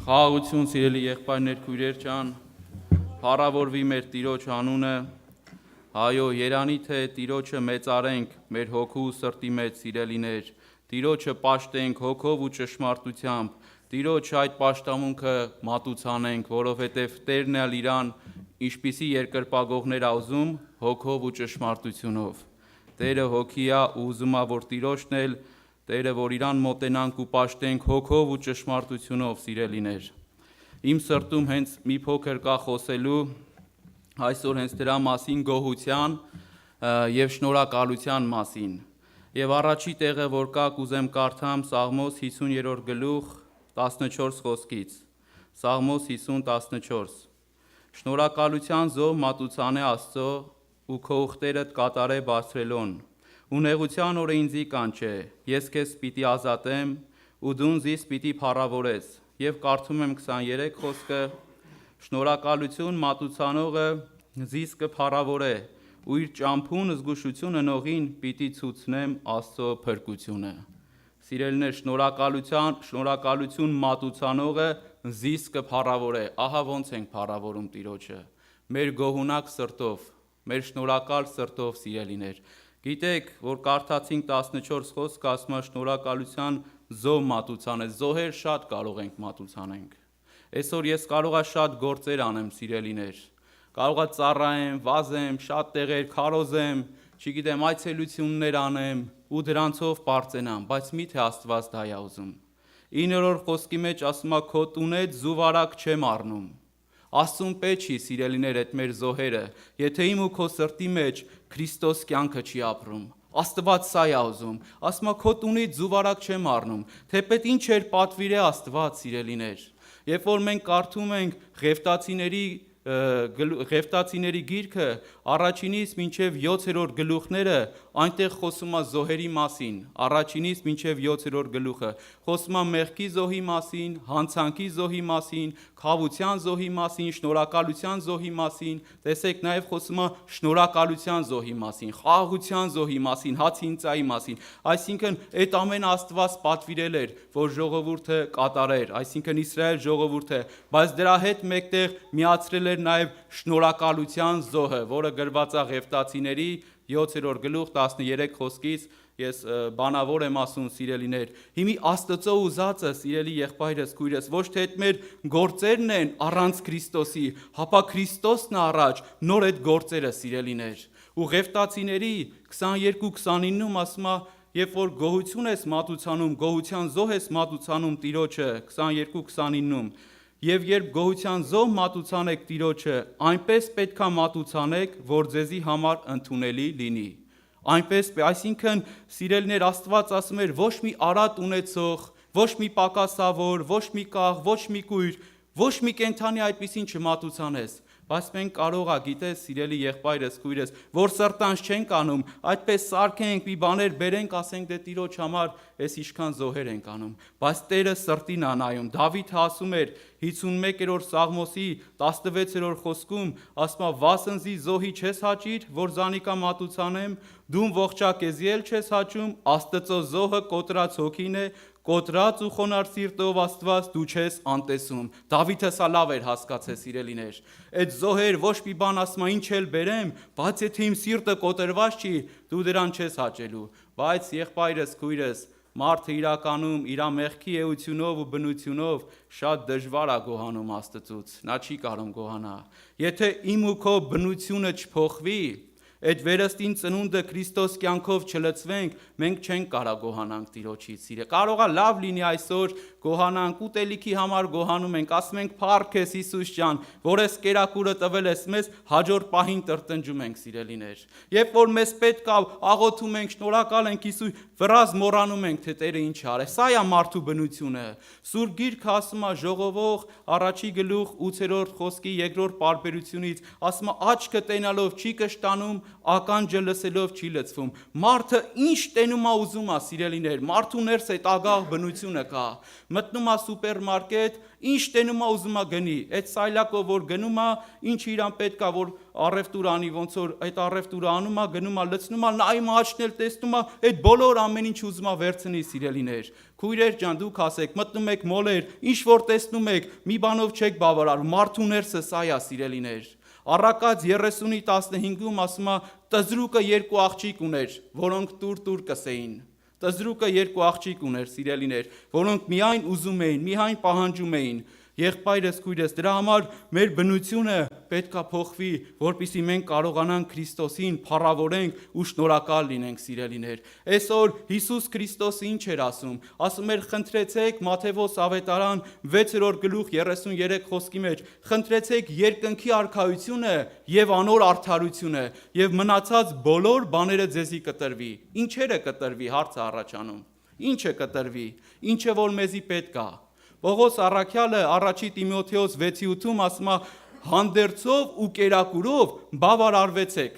Խաղաղություն, սիրելի եղբայրներ, քույրեր ջան, փառավորվի մեր Տիրոջ անունը, այո, երանի թե Տիրոջը մեծարենք մեր հոգու ու սրտի մեջ, սիրելիներ, Տիրոջը պաշտենք հոգով ու ճշմարտությամբ, Տիրոջ այդ պաշտամունքը մատուցանենք, որովհետև Տերն էլ իրան ինչպիսի երկրպագողներ ուզում, հոգով ու ճշմարտությունով։ Տերը հոգի է ու ուզում է, որ Տիրոջն էլ Տերը, որ իրան մոտենանք ու պաշտենք հոգով ու ճշմարտությունով, սիրելիներ։ Իմ սրտում հենց մի փոքր կա խոսելու, այսօր հենց դրա մասին գոհության և շնորհակալության մասին։ Եվ առաջի տեղը, որ կա, կուզեմ կարդամ Սաղմոս 50-րդ գլուխ 14 խոսքից։ Սաղմոս 50:14 Շնորհակալության զոհ մատուցանե Աստծո ու քո ուխտերդ կատարե բարձրելոն։ Ու նեղության օրը ինձի կանչե, ես քեզ պիտի ազատեմ, ու դու ինձ պիտի փառավորես։ Եվ կարդում եմ 23 խոսքը. Շնորհակալություն մատուցանողը զիս կփառավորե, ու իր ճամփուն զգուշություն ընողին պիտի ցուցնեմ Աստծո փրկությունը։ Սիրելիներ, շնորհակալություն մատուցանողը զիս կփառավորե։ Ահա ոնց ենք փառավորում Տիրոջը։ Մեր գոհունակ սրտով, մեր շնորհակալ սրտով, սիրելիներ։ Գիտեք, որ կարդացինք 14 խոսքը, ասում է շնորհակալության զոհ մատուցանե, զոհեր շատ կարող ենք մատուցանենք։ Այսօր ես կարող եմ շատ գործեր անեմ, սիրելիներ։ Կարող եմ ծառայեմ, վազեմ, շատ տեղեր քարոզեմ, չգիտեմ, այցելություններ անեմ ու դրանցով պարծենամ, բայց միթե Աստված դա է ուզում։ 9-րդ խոսքի մեջ ասում է քո տունետ զուվարակ չեմ առնում։ Աստծուն պեչի, սիրելիներ, այդ մեր զոհերը, եթե իմ ու քո սրտի մեջ Քրիստոս կյանքը չի ապրում։ Աստված սա է ուզում, ասում է քո տունից զուվարակ չեմ առնում, թեպետ ինչ էր պատվիրե Աստված, սիրելիներ։ Երբ որ մենք կարդում ենք Ղևտացիների գիրքը, առաջինից մինչև 7-րդ գլուխները, այնտեղ խոսում է զոհերի մասին, առաջինից մինչև 7-րդ գլուխը, խոսում է մեղքի զոհի մասին, հանցանքի զոհի մասին, քավության զոհի մասին, շնորհակալության զոհի մասին, տեսեք, նաև խոսում է շնորհակալության զոհի մասին, խաղաղության զոհի մասին, հացինծայի մասին, այսինքն այդ ամենը Աստված պատվիրել էր, որ ժողովուրդը կատարեր, այսինքն Իսրայել ժողովուրդը, բայց դրա հետ մեկտեղ միացրել էր նաև շնորհակալության զոհը, որը գրված է Ղևտացիների 7-րդ գլուխ 13 խոսքից, ես բանավոր եմ ասում, սիրելիներ, հիմի Աստծո ուզածը, սիրելի եղբայրս, քույրս, ոչ թե այդ մեր գործերն են առանց Քրիստոսի, հապա Քրիստոսն առաջ, նոր այդ գործերը, սիրելիներ։ Ու Ղևտացիների 22-29-ում ասում է, երբ որ գոհություն ես մատուցանում, գոհության զոհ ես մատուցանում Տիրոջը, 22-29-ում, և երբ գոհության զոհ մատուցանեք Տիրոջը, այնպես պետք է մատուցանեք, որ ձեզի համար ընդունելի լինի։ Այնպես, այսինքն, սիրելիներ, Աստված ասում էր, ոչ մի արատ ունեցող, ոչ մի պակասավոր, ոչ մի կաղ, ոչ մի կույր, ոչ մի կենդանի այդպիսին չմատուցանես, բայց մենք կարող է, գիտես, սիրելի եղբայրս, քույրս, որ սրտանց չենք անում, այդպես սարքենք, մի բաներ բերենք, ասենք դե Տիրոջ համար էս ինչքան զոհեր ենք անում, բայց Տերը սրտին է նայում։ Դավիթը ասում էր 51-րդ Սաղմոսի 16-րդ խոսքում, ասում է վասնզի զոհի չես հաճիր, որ զանիկա մատուցանեմ, դու ողջակեզի էլ չես հաճում, Աստծո զոհը կոտրած հոգին է, կոտրած ու խոնար սիրտով Աստված դու չես անտեսում։ Դավիթը սա լավ էր հասկացել, սիրելիներ։ Այդ զոհեր ոչ մի բան ասում ինչ էլ բերեմ, բայց եթե իմ սիրտը կոտրված չի, դու դրան չես հաճելու։ Բայց եղբայրս, քույրս, մարդը իրականում իր մեղքի էությունով ու բնությունով շատ դժվար է գոհանում Աստծուց, նա չի կարող գոհանա։ Եթե իմ ու քո բնությունը չփոխվի, այդ վերստին ծնունդը Քրիստոս կյանքով չլցվենք, մենք չենք կարող գոհանանք Տիրոջից, սիրե։ Կարող է լավ լինի այսօր գոհանանք, ուտելիքի համար գոհանում ենք, ասում ենք փառք ես Հիսուս ջան, որ ես կերակուրը տվել ես մեզ, հաջորդ պահին տրտնջում ենք, սիրելիներ։ Երբ որ մեզ պետք է աղոթում ենք, շնորհակալ ենք Հիսուս, վրազ մոռանում ենք, թե Տերը ինչ արել։ Սա է մարդու բնությունը։ Սուրբ Գիրքը ասում է ժողովող առաջի գլուխ 8-րդ խոսքի 2-րդ պարբերությունից, ասում է աչքը տենալով չի կշտանում, ականջը լսելով չի լցվում։ Մարդը ինչ տենում է ուզում է, սիրելիներ, մարդու ներս այդ ագահ բնությունը կա։ Մտնում է սուպերմարկետ, ինչ տենում է ուզում է գնի, այդ սայլակով որ գնում է, ինչ իրան պետք է որ առևտուր անի, ոնց որ այդ առևտուրը անում է, գնում է, լցնում է, նայում է, աչքն էլ տեսնում է, այդ բոլոր ամեն ինչ ուզում է վերցնի, սիրելիներ։ Քույրեր ջան, դուք ասեք, մտնում եք մոլեր, ինչ որ տեսնում եք, մի բանով չեք բավարարում, մարդու ներսը սա է, սիրելիներ։ Առակաց 30:15-ում ասում է, տզրուկը երկու աղջիկ ուներ, որոնք տուր կսեին։ Տզրուկը երկու աղջիկ ուներ, սիրելիներ, որոնք միայն ուզում էին, միայն պահանջում էին։ Եղբայրս, քույրս, դրա համար մեր բնությունը պետք է փոխվի, որպեսզի մենք կարողանանք Քրիստոսին փառավորենք ու շնորհակալ լինենք, սիրելիներ։ Այսօր Հիսուս Քրիստոսը ինչ էր ասում։ Ասում էր, խնդրեցեք Մատթեոս ավետարան 6-րդ գլուխ 33 խոսքի մեջ, խնդրեցեք երկնքի արքայությունը եւ անոր արդարությունը, եւ մնացած բոլոր բաները ձեզի կտրվի։ Ինչերը կտրվի, հարցը առաջանում։ Ինչը կտրվի, ինչը որ մեզի պետք է։ Պողոս առաքյալը առաջի Տիմոթեոս 6:8-ում ասում է, հանդերձով ու կերակուրով բավարարվեցեք,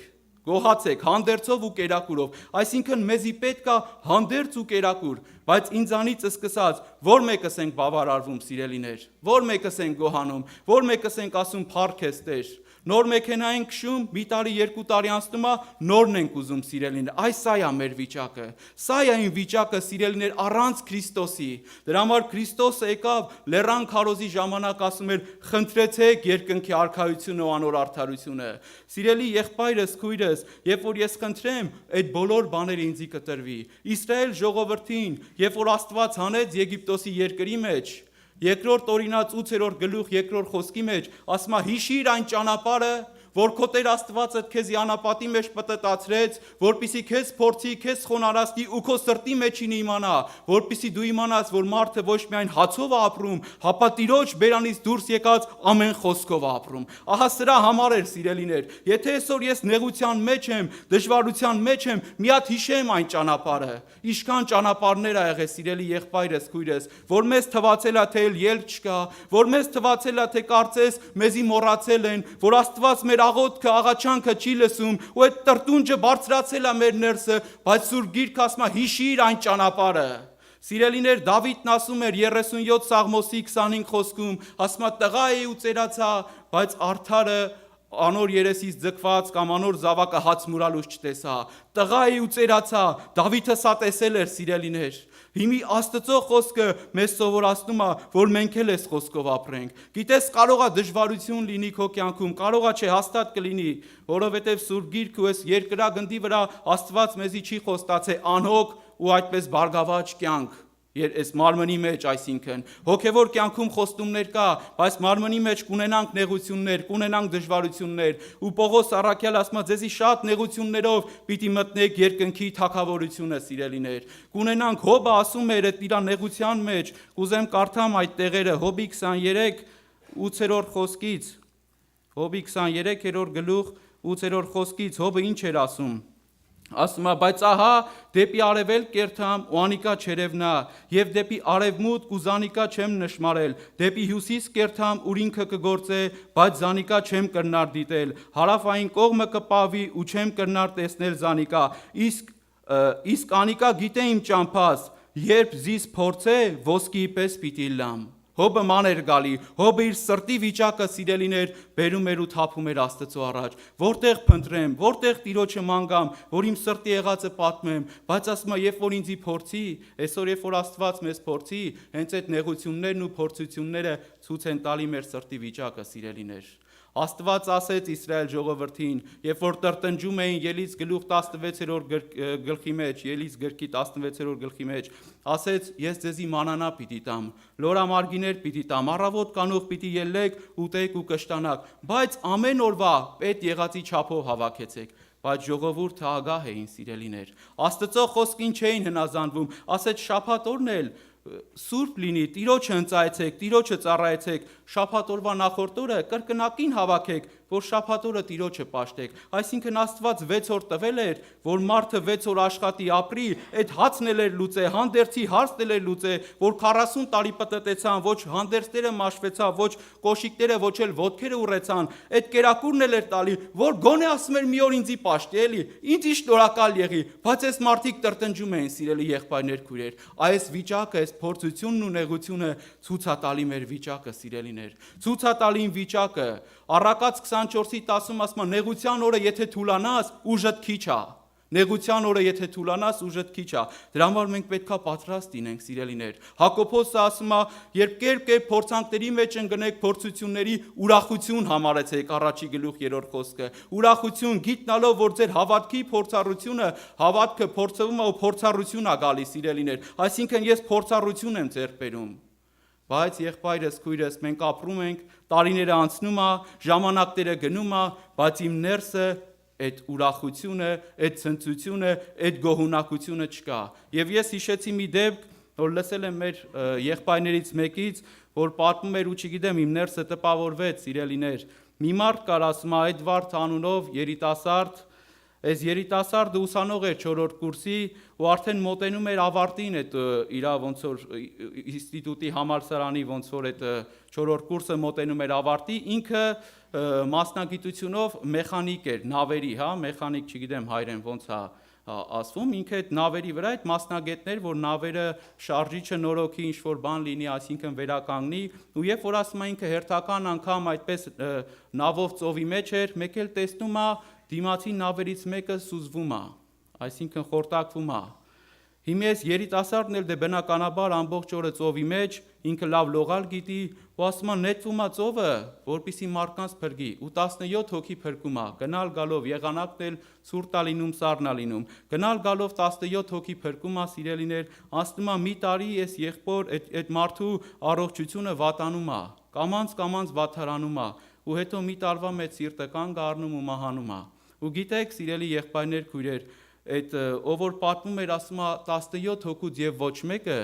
գոհացեք, հանդերձով ու կերակուրով, այսինքն մեզի պետք է հանդերձ ու կերակուր, բայց ինձանից սկսած, որ մեկս ենք բավարարվում, սիրելիներ, որ մեկս ենք գոհանում, որ մեկս ենք ասում փառք ես Տեր։ Նոր մեքենա ենք քշում, մի տարի, երկու տարի անցնում է, նորն ենք ուզում, սիրելիներ։ Այս սա է մեր վիճակը։ Սա է այն վիճակը, սիրելիներ, առանց Քրիստոսի։ Դրա համար Քրիստոսը եկավ լեռան քարոզի ժամանակ ասում էր, խնդրեցեք երկնքի արքայությունը ու անոր արդարությունը։ Սիրելի եղբայրս, քույրս, երբ որ ես խնդրեմ, այդ բոլոր բաները ինձի կտրվի։ Իսրայել ժողովրդին, երբ որ Աստված հանեց Եգիպտոսի երկրի մեջ, Երկրորդ օրինաց 8-րդ գլուխ 2-րդ խոսքի մեջ ասում է հիշիր այն ճանապարհը, որ քո Տեր Աստվածը քեզի անապատի մեջ պտտացրեց, որպիսի քեզ փորձի, քեզ խոնարհացնի ու քո սրտի մեջին իմանա, որպիսի դու իմանաս, որ մարդը ոչ միայն հացով է ապրում, հապա Տիրոջ բերանից դուրս եկած ամեն խոսքով է ապրում։ Ահա սրա համար էր, սիրելիներ, եթե այսօր ես նեղության մեջ եմ, դժվարության մեջ եմ, մի հատ հիշեմ այն ճանապարհը։ Ինչքան ճանապարհներ ա եղել, սիրելի եղբայրս, քույրս, որ մեզ թվացել է, թե ելք չկա, որ մեզ թվացել է, թե կարծես մեզի մոռացել են, որ Աստված մեր աղոթքը, աղաչանքը չի լսում, ու այդ տրտունջը բարձրացել է մեր ներսը, բայց Սուրբ Գիրքը ասում է հիշիր այն ճանապարհը։ Սիրելիներ, Դավիթն ասում էր 37 Սաղմոսի 25 խոսքում, ասում է տղա էի ու ծերացա, բայց արդարը անոր երեսից ձգված կամ անոր զավակը հաց մուրալուց չտեսա։ Տղա էի ու ծերացա, Դավիթը սա տեսել էր, սիրելիներ։ Հիմի Աստծո խոսքը մեզ սովորացնում է, որ մենք էլ այս խոսքով ապրենք։ Գիտես, կարող է դժվարություն լինի քո կյանքում, կարող է չէ հաստատ կլինի, որովհետև Սուրբ Գիրքը ու այս երկրագնդի վրա Աստված մեզի չի խոստացել անհոգ ու այդպես բարգավաճ կյանք։ Այս մարմնի մեջ, այսինքն հոգևոր կյանքում խոստումներ կա, բայց մարմնի մեջ կունենանք նեղություններ, կունենանք դժվարություններ, ու Պողոս առաքյալը ասում է, ձեզի շատ նեղություններով պիտի մտնեք երկնքի թագավորությունը, սիրելիներ։ Կունենանք, Հոբը ասում էր այդ իր նեղության մեջ, կուզեմ կարդամ այդ տեղերը, Հոբի 23:8 խոսքից, Հոբի 23-րդ գլուխ 8-րդ խոսքից, Հոբը ինչ էր ասում։ Ասում է, բայց ահա դեպի արևելք կերթամ ու անիկա չերևնա, եւ դեպի արևմուտք ու զանիկա չեմ նշմարել, դեպի հյուսիս կերթամ ուր ինքը կգործե, բայց զանիկա չեմ կրնար դիտել, հարավային կողմը կպավի ու չեմ կրնար տեսնել զանիկա, իսկ անիկա գիտե իմ ճամփաս, երբ զիս փորձե ոսկիի պես պիտի լամ։ հոբը ման էր գալի, հոբը իր սրտի վիճակը սիրելիներ բերում էր ու թափում էր Աստծո առաջ, որտեղ փնտրեմ, որտեղ Տիրոջը ման գամ, որ իմ սրտի եղածը պատմեմ, բայց ասում է, երբ որ ինձի փորձի, այսօր երբ որ Աստված մեզ փորձի, հենց այդ նեղություններն ու փորձությունները ցույց են տալի մեր սրտի վիճակը, սիրելիներ։ Աստված ասեց Իսրայել ժողովրդին, երբ որ տրտնջում էին Ելից գլուխ 16-րդ գլխի մեջ, Ելից գրքի 16-րդ գլխի մեջ, ասեց, ես ձեզի մանանա պիտի տամ, լորամարգիներ պիտի տամ, առավոտ կանուխ պիտի ելեք, ուտեք ու կշտանաք, բայց ամեն օրվա պետ եղածի չափով հավաքեցեք։ Բայց ժողովուրդը ագահ էին, սիրելիներ, Աստծո խոսքին չէին հնազանդվում, ասեց շաբաթ օրն էլ սուրբ լինի, Տիրոջը ընծայեցեք, Տիրոջը ծառայեցեք, շաբաթ օրվա նախորդ օրը կրկնակին հավաքեք, որ շաբաթ օրը Տիրոջը պաշտեք։ Այսինքն Աստված 6 օր տվել էր, որ մարդը 6 օր աշխատի, ապրի, այդ հացն էլ էր լուծե, հանդերձի հարցն էլ էր լուծե, որ 40 տարի պտտեցան, ոչ հանդերձները մաշվեցան, ոչ կոշիկները, ոչ էլ ոտքերը ուռեցան, այդ կերակուրն էլ էր տալի, որ գոնե ասում էր մի օր ինձի պաշտի, էլի, ինձի շնորհակալ եղի, բայց այս մարդիկ տրտնջում էին, սիրելի եղբայրներ, քույրեր, այս վիճակը, այս փորձությունն ու նեղությունը ցույց է տալի մեր վիճակը, սիրելիներ, ցույց է տալի իմ վիճակը, Առակաց 24-ի 10-ում ասում է, նեղության օրը եթե թուլանաս, ուժդ քիչ է, նեղության օրը եթե թուլանաս, ուժդ քիչ է, դրա համար մենք պետքա պատրաստ լինենք, սիրելիներ, Հակոբոսը ասում է, երբ կերպ փորձանքների մեջ ընկնեք, փորձությունների ուրախություն համարեցեք, առաջի գլուխ 3 խոսքը, ուրախություն, գիտնալով, որ ձեր հավատքի փորձառությունը, հավատքը փորձվում է ու փորձառություն է գալիս, սիրելիներ, այսինքն ես փորձառություն եմ ձեռք բերում, բայց եղբայրս, քույրս, մենք ապրում ենք, տարիները անցնում է, ժամանակները գնում է, բայց իմ ներսը այդ ուրախությունը, այդ ցնծությունը, այդ գոհունակությունը չկա։ Եվ ես հիշեցի մի դեպք, որ լսել եմ մեր եղբայրներից մեկից, որ պատմում էր ու չգիտեմ, իմ ներսը տպավորվեց, սիրելիներ։ Մի մարդ կար, ասում է, Էդվարդ անունով երիտասարդ, այս երիտասարդը ուսանող էր 4-րդ կուրսի ու արդեն մոտենում էր ավարտին այդ իր ոնց որ ինստիտուտի համալսարանի ոնց որ այդ 4-րդ կուրսը մոտենում էր ավարտի, ինքը մասնագիտությունով մեխանիկ էր, նավերի, հա, մեխանիկ, չգիտեմ հայերեն ոնց է ասվում, ինքը այդ նավերի վրա այդ մասնագետներ, որ նավերը շարժիչը նորոգի, ինչ որ բան լինի, այսինքն վերականգնի, ու երբ որ ասում է ինքը հերթական անգամ այդպես նավով ծովի մեջ էր, մեկ էլ տեսնում է դիմացի նավերից մեկը սուզվում է, այսինքն խորտակվում է։ Հիմա այս երիտասարդն էլ դե բնականաբար ամբողջ օրը ծովի մեջ, ինքը լավ լողալ գիտի, ու ասում է նետվում է ծովը, որպեսզի մարդկանց փրկի, ու 17 հոգի փրկում է, գնալ գալով եղանակն էլ ցուրտ է լինում, սառն է լինում, գնալ գալով 17 հոգի փրկում է, սիրելիներ, ասում է մի տարի այս եղբոր այդ մարդու առողջությունը վատանում է, կամանց վատթարանում է, ու հետո մի տարվա մեջ սիրտը կանգ առնում ու մահանում է։ Ու գիտեք, սիրելի եղբայրներ, քույրեր, այդ ով որ պատմում էր, ասում է 17 հոգուց եւ ոչ մեկը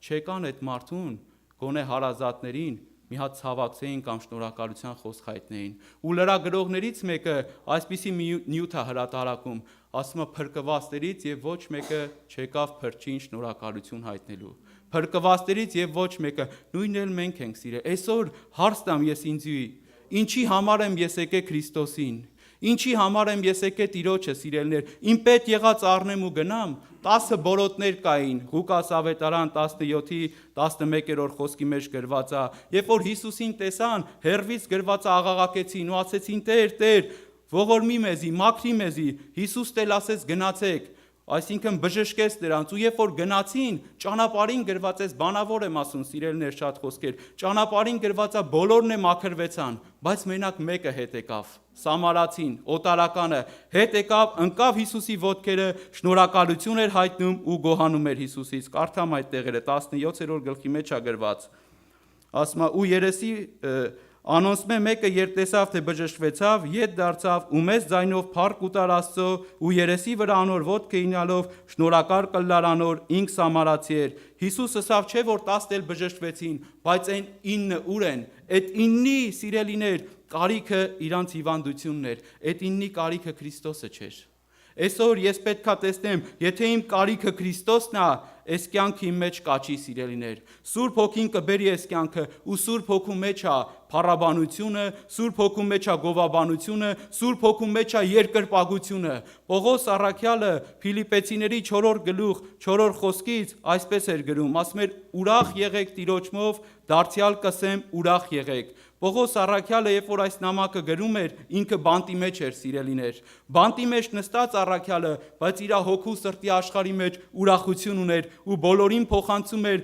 չեկան այդ մարդուն, գոնե հարազատներին մի հատ ցավակցեին կամ շնորհակալության խոսք հայտնեին։ Ու լրագրողներից մեկը այսպիսի նյութ է հրատարակում, ասում է փրկվածներից եւ ոչ մեկը չեկավ փրկին շնորհակալություն հայտնելու։ Փրկվածներից եւ ոչ մեկը, նույնն էլ մենք ենք, սիրել։ Այսօր հարց տամ ես ինձի, ինչի համար եմ ես եկել Քրիստոսին։ Ինչի համար եմ ես եկել Տիրոջը, սիրելիներ, իմ պետ եղած առնեմ ու գնամ, 10 բորոտներ կային, Ղուկաս ավետարան 17-ի 11-րդ խոսքի մեջ գրված է, երբ որ Հիսուսին տեսան, հեռվից գրված է աղաղակեցին ու ասեցին Տեր, ողորմի մեզի, մաքրի մեզի, Հիսուս էլ ասեց գնացեք, այսինքն բժշկեց նրանց ու երբ որ գնացին, ճանապարհին գրված է, բանավոր եմ ասում, սիրելիներ, շատ խոսքեր, ճանապարհին գրված է բոլորն է մաքրվեցան, բայց մենակ մեկը հետ եկավ, Սամարացին, օտարականը հետ եկավ, ընկավ Հիսուսի ոտքերը, շնորհակալություն էր հայտնում ու գոհանում էր Հիսուսից։ Կարդամ այդ տեղերը 17-րդ գլխի մեջ է գրված։ Ասում է ու երեսի Անոնցմե մեկը երբ տեսավ, թե բժշկվեցավ, ետ դարձավ ու մեծ ձայնով փառք ուտար Աստծո ու երեսի վրա անոր ոտքը ինալով շնորհակալ կլար անոր ինք սամարացի էր։ Հիսուս ասավ, չէ որ 10 էլ բժշկվեցին, բայց այն 9 ուր են։ Այդ 9-ի սիրելիներ կարիքը իրանց հիվանդությունն էր, այդ 9-ի կարիքը Քրիստոսը չէր։ Այսօր ես պետքա տեսնեմ, եթե իմ կարիքը Քրիստոսն է, այս կյանքը իմ մեջ կաչի, սիրելիներ։ Սուրբ Հոգին կբերի այս կյանքը, ու Սուրբ Հոգու մեջ է փառաբանությունը, Սուրբ Հոգու մեջ է գովաբանությունը, Սուրբ Հոգու մեջ է երկրպագությունը։ Պողոս առաքյալը Փիլիպեցիների 4-րդ գլուխ 4-րդ խոսքից այսպես էր գրում, ասում էր՝ ուրախ եղեք Տիրոջմով, դարձյալ կսեմ ուրախ եղեք։ Պողոս առաքյալը, երբ որ այս նամակը գրում էր, ինքը բանտի մեջ էր, սիրելիներ։ Բանտի մեջ նստած առաքյալը, բայց իր հոգու սրտի աշխարհի մեջ ուրախություն ուներ ու բոլորին փոխանցում էր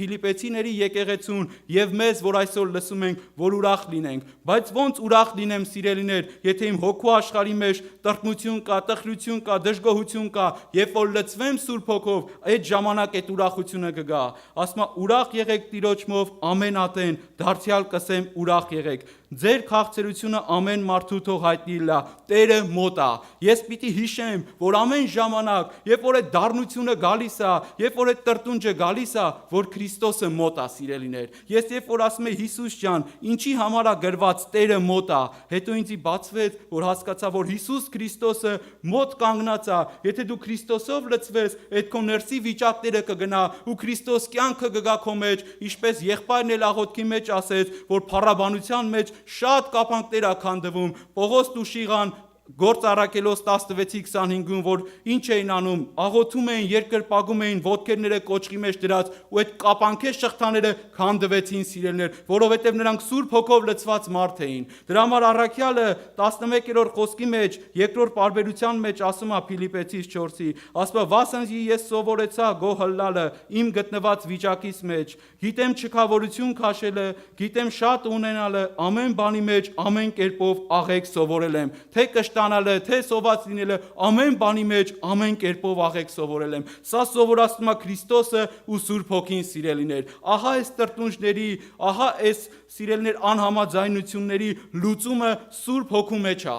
Փիլիպեցիների եկեղեցուն եւ մեզ, որ այսօր լսում ենք, որ ուրախ լինենք։ Բայց ոնց ուրախ լինեմ, սիրելիներ, եթե իմ հոգու աշխարհի մեջ տրտմություն կա, տխրություն կա, դժգոհություն կա, երբ որ լցվեմ Սուրբ Հոգով, այդ ժամանակ այդ ուրախությունը կգա։ Ասում է՝ ուրախ եղեք Տիրոջմով ամեն ատեն, դարձյալ կսեմ ուրախ եղեք։ Ձեր քաղցրությունը ամեն մարդու թող հայտնի լա, Տերը մոտ է։ Ես պիտի հիշեմ, որ ամեն ժամանակ, երբ որ այդ դառնությունը գալիս է, երբ որ այդ տրտունջը գալիս է, որ Քրիստոսը մոտ է, սիրելիներ։ Ես երբ որ ասում եմ Հիսուս ջան, ինչի համար է գրված Տերը մոտ է, հետո ինձի բացվեց, որ հասկացա, որ Հիսուս Քրիստոսը մոտ կանգնած է։ Եթե դու Քրիստոսով լցվես, այդ քո ներսի վիճակները կգնա ու Քրիստոս կյանքը կգա քո մեջ, ինչպես եղբայրն էլ աղոթքի մեջ ասեց, որ փառաբանության մեջ շատ կապանքներ ա քանդվում։ Պողոս ու Շիղան Գործ առաքելոց 16:25-ում, որ ինչ էին անում, աղոթում էին, երկրպագում էին, ոտքերները կոճղի մեջ դրած, ու այդ կապանքե շղթաները քանդվեցին, սիրելիներ, որովհետև նրանք Սուրբ Հոգով լցված մարդ էին։ Դրա համար առաքյալը 11-րդ խոսքի մեջ, երկրորդ պարբերության մեջ ասում է Փիլիպեցիս 4-ի, ասում է՝ «Վասնզի ես սովորեցա գոհ ըլլալը իմ գտնված վիճակից մեջ, գիտեմ չքավորություն քաշելը, գիտեմ շատ ունենալը, ամեն բանի մեջ ամեն կերպով աղեք սովորել եմ, թե կշտանալը, թե սոված լինելը, ամեն բանի մեջ ամեն կերպով աղեք սովորել եմ»։ Սա սովորացնում է Քրիստոսը ու Սուրբ Հոգին, սիրելիներ։ Ահա այս տրտունջների, ահա այս սիրելիներ անհամաձայնությունների լուծումը Սուրբ Հոգու մեջ է։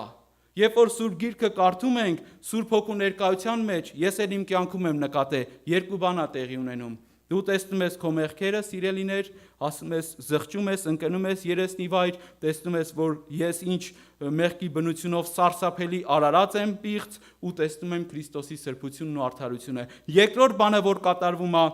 Երբ որ Սուրբ Գիրքը կարդում ենք, Սուրբ Հոգու ներկայության մեջ, ես էլ իմ կյանքում եմ նկատել, երկու բան է տեղի ունենում։ Դու տեսնում ես քո մեղքերը, սիրելիներ, ասում ես, զղջում ես, ընկնում ես երեսնի վայր, տեսնում ես, որ ես ինչ մեղքի բնությունով սարսափելի արարած եմ պիղծ, ու տեսնում եմ Քրիստոսի սրբությունն ու արդարությունը։ Երկրորդ բանը, որ կատարվում է,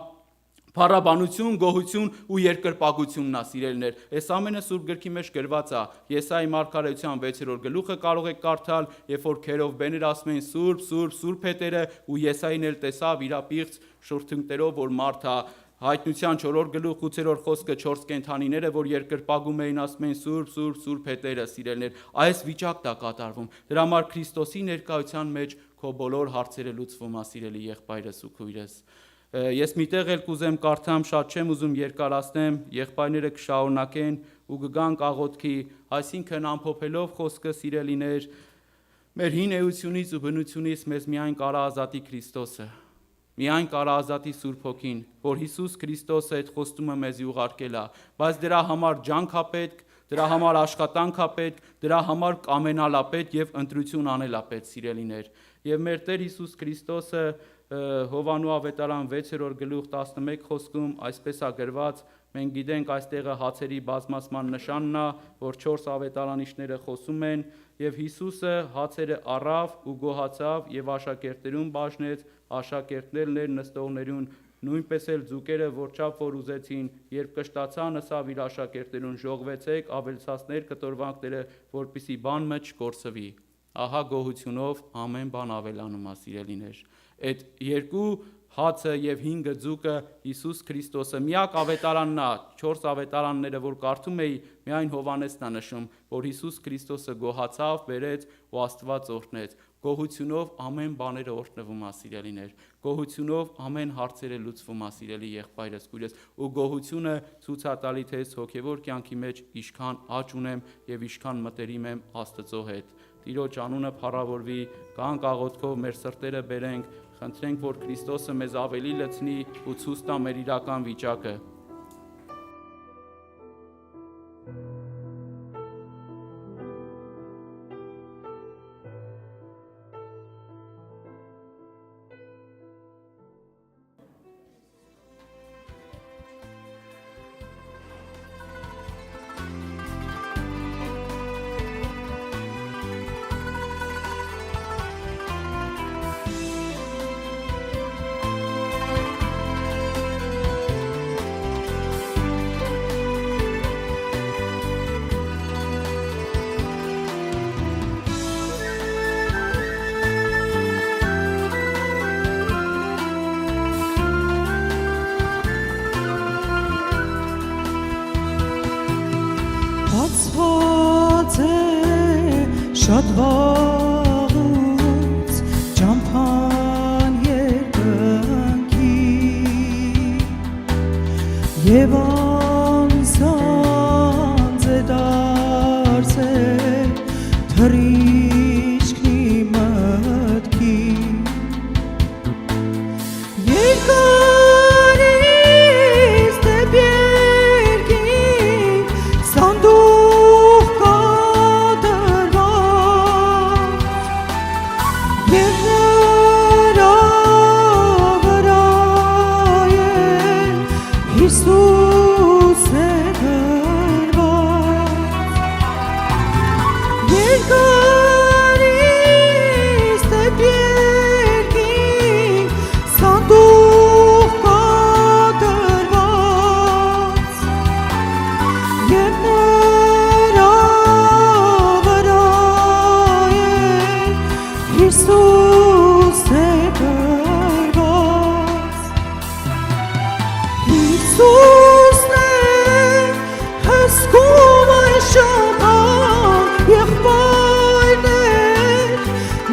փառաբանություն, գոհություն ու երկրպագությունն է, սիրելիներ։ Այս ամենը Սուրբ Գրքի մեջ գրված է։ Եսայի մարգարեության 6-րդ գլուխը կարող եք կարդալ, երբ որ քերով բեներ ասում են Սուրբ, Սուրբ, Սուրբ հետերը, ու Եսային էլ տեսավ իր պիղծ շուրթունքներով, որ մարդ է։ Հայտնության 4-րդ գլուխ 8-րդ խոսքը 4 կենդանիները, որ երկրպագում էին, ասում են Սուրբ, Սուրբ, Սուրբ հետերը, սիրելիներ։ Այս վիճակն է կատարվում։ Դրա համար Քրիստոսի ներկայության մեջ քո բոլոր հարցերը լուծվում է, սիրելի եղբայրս ու քույրս։ Ես միտեղ էլ կուզեմ կարդամ, շատ չեմ ուզում երկարացնեմ, եղբայրները կշարունակեն ու կգանք աղոթքի, այսինքն ամփոփելով խոսքը, սիրելիներ, մեր հին էությունից ու բնությունից մեզ միայն կարա ազատի Քրիստոսը, միայն կարա ազատի Սուրբ Հոգին, որ Հիսուս Քրիստոսը այդ խոստումը մեզի ուղարկել է, բայց դրա համար ջանք է պետք, դրա համար աշխատանք է պետք, դրա համար կամենալ է պետք եւ ընտրություն անել է պետք, սիրելիներ։ Եվ մեր Տեր Հիսուս Քրիստոսը Հովանու ավետարան 6-րդ գլուխ 11 խոսքում այսպես է գրված. մենք գիտենք այստեղը հացերի բազմացման նշանն է, որ 4 ավետարանիչները խոսում են, եւ Հիսուսը հացերը առավ ու գոհացավ եւ աշակերտներուն բաժնեց, աշակերտներն էր նստողներուն, նույնպես էլ ձուկերը որչափ որ ուզեցին, երբ կշտացան, ըսավ իր աշակերտներուն, ժողվեցեք, ավելցածներ կտորվանքները, որպիսի բան մը չկորսվի։ Ահա գոհությունով ամեն բան ավելանում է, սիրելիներ։ Այդ երկու հացը եւ 5 ձուկը Հիսուս Քրիստոսը միակ ավետարանն է, 4 ավետարանները, որ կարդում էի, միայն Հովանեսն է նշում, որ Հիսուս Քրիստոսը գոհացավ, բերեց ու Աստված օրհնեց։ Գոհությունով ամեն բաները օրհնվում է, սիրելիներ։ Գոհությունով ամեն հարցերը լուծվում է, սիրելի եղբայրս, քույրս, ու գոհությունը ցույց է տալի թե հոգևոր կյանքի մեջ ինչքան աճ ունեմ եւ ինչքան մտերիմ եմ Աստծո հետ։ Տիրոջ անունը փառավորվի, կանք աղոթքով մեր սրտերը բերենք, խնդրենք, որ Քրիստոսը մեզ ավելի լցնի ու ցույց տա մեր իրական վիճակը։ Հիսուս է գրված, Հիսուսն է հսկում այն շապան, եղբայրներ,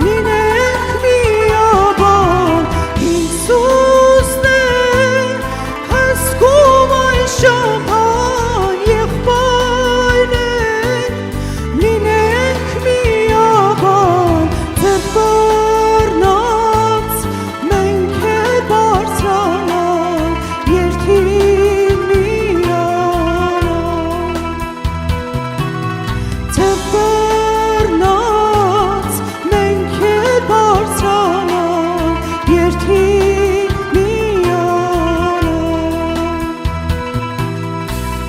լինենք միաբան, Հիսուսն է հսկում այն շապան, եղբայրներ, լինենք միաբան, ձեռբեռնած մենք էլ բարձրանալ, երթին միանալ, ձեռբեռնած մենք էլ բարձրանալ, երթին միանալ,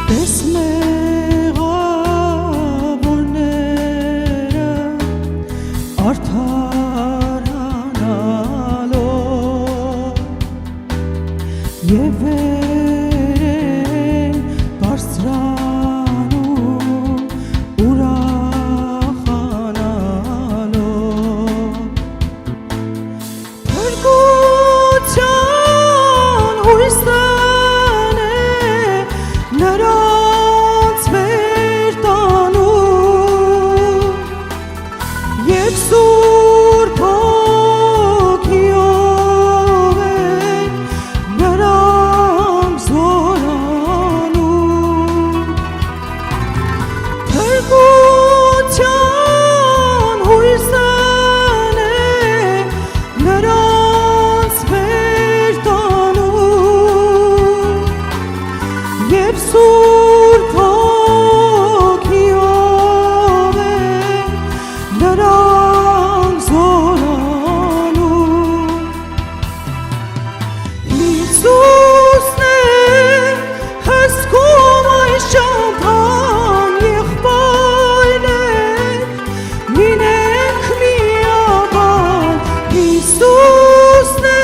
տեսնեղ ավորները արդարանալով և վերեն բարձրանում ուրախանալով փրկության հույսն է նրանց վեր տանում և Սուրբ Հոգիով են նրանք զորանում փրկության հույսն է նրանց վեր տանում և Սուրբ Հոգիով են նրանք զորանում Հիսուսն է հսկում այն շապան, եղբայրներ, լինենք միաբան, Հիսուսն է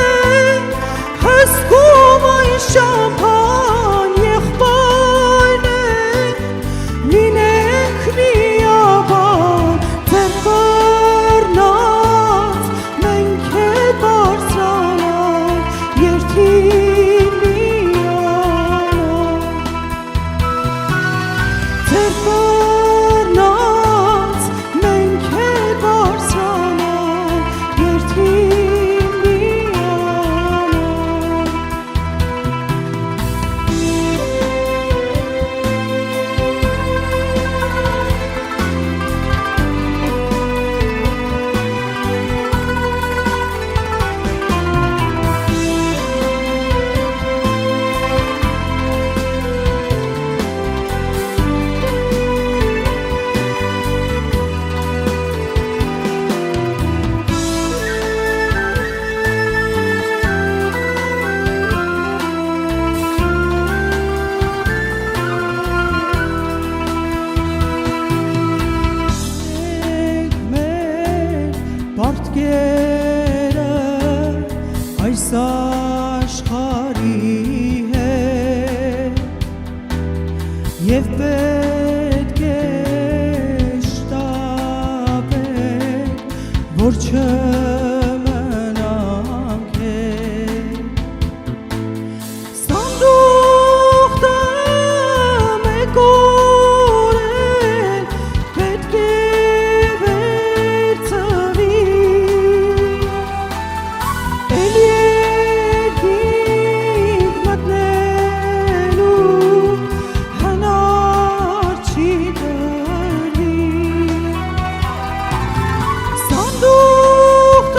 հսկում այն շապան, եղբայրներ, լինենք միաբան, ձեռբեռնած մենք էլ բարձրանալ, երթին միանալ, ձեռբեռնած մենք էլ բարձրանալ, երթին միանալ մեր պարտքերը այս աշխարհի հետ և պետք է շտապենք, որ չմնանք հետ սանդուղքը մեկ օրեն պետք է վերցվի էլ երկինք մտնելու հնար չի տրվի սանդուղքը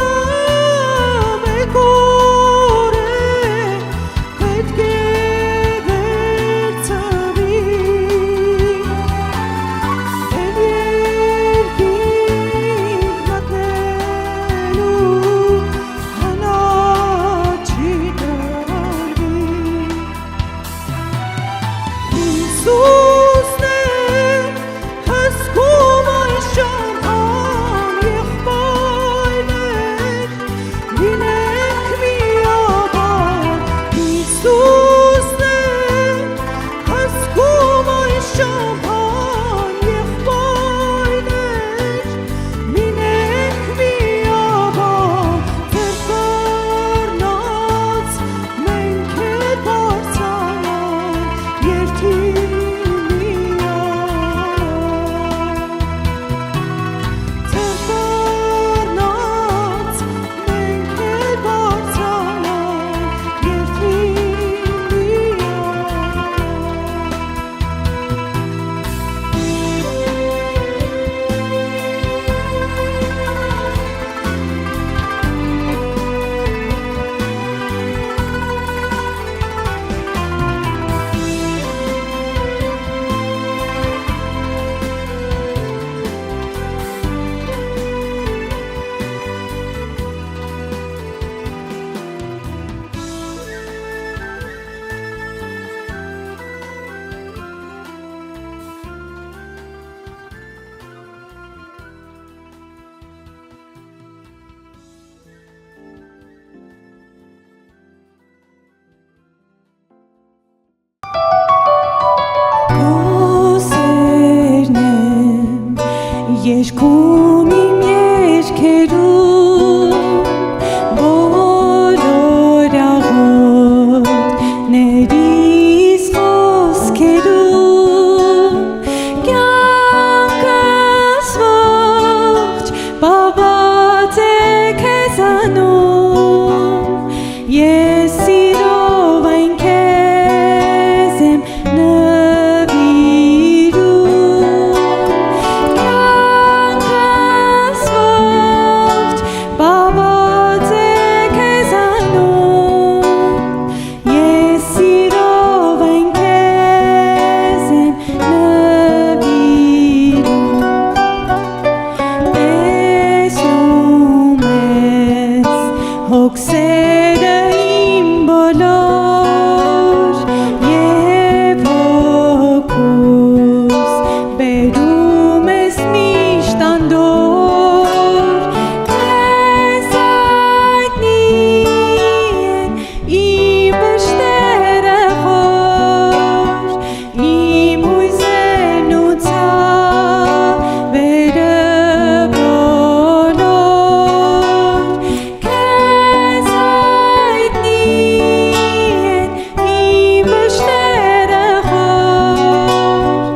Բաբաց է քեզանում, ես սիրով այն քեզ եմ նվիրում, կյանքս ողջ բաբաց է քեզանում, ես սիրով այն քեզ եմ նվիրում, տեսնում ես հոգսերը իմ բոլոր և հոգուս բերում ես միշտ անդոր, քեզ հայտնի են իմ վշտերը խոր, իմ հույսերն ու ցավերը բոլոր, քեզ հայտնի են իմ վշտերը խոր,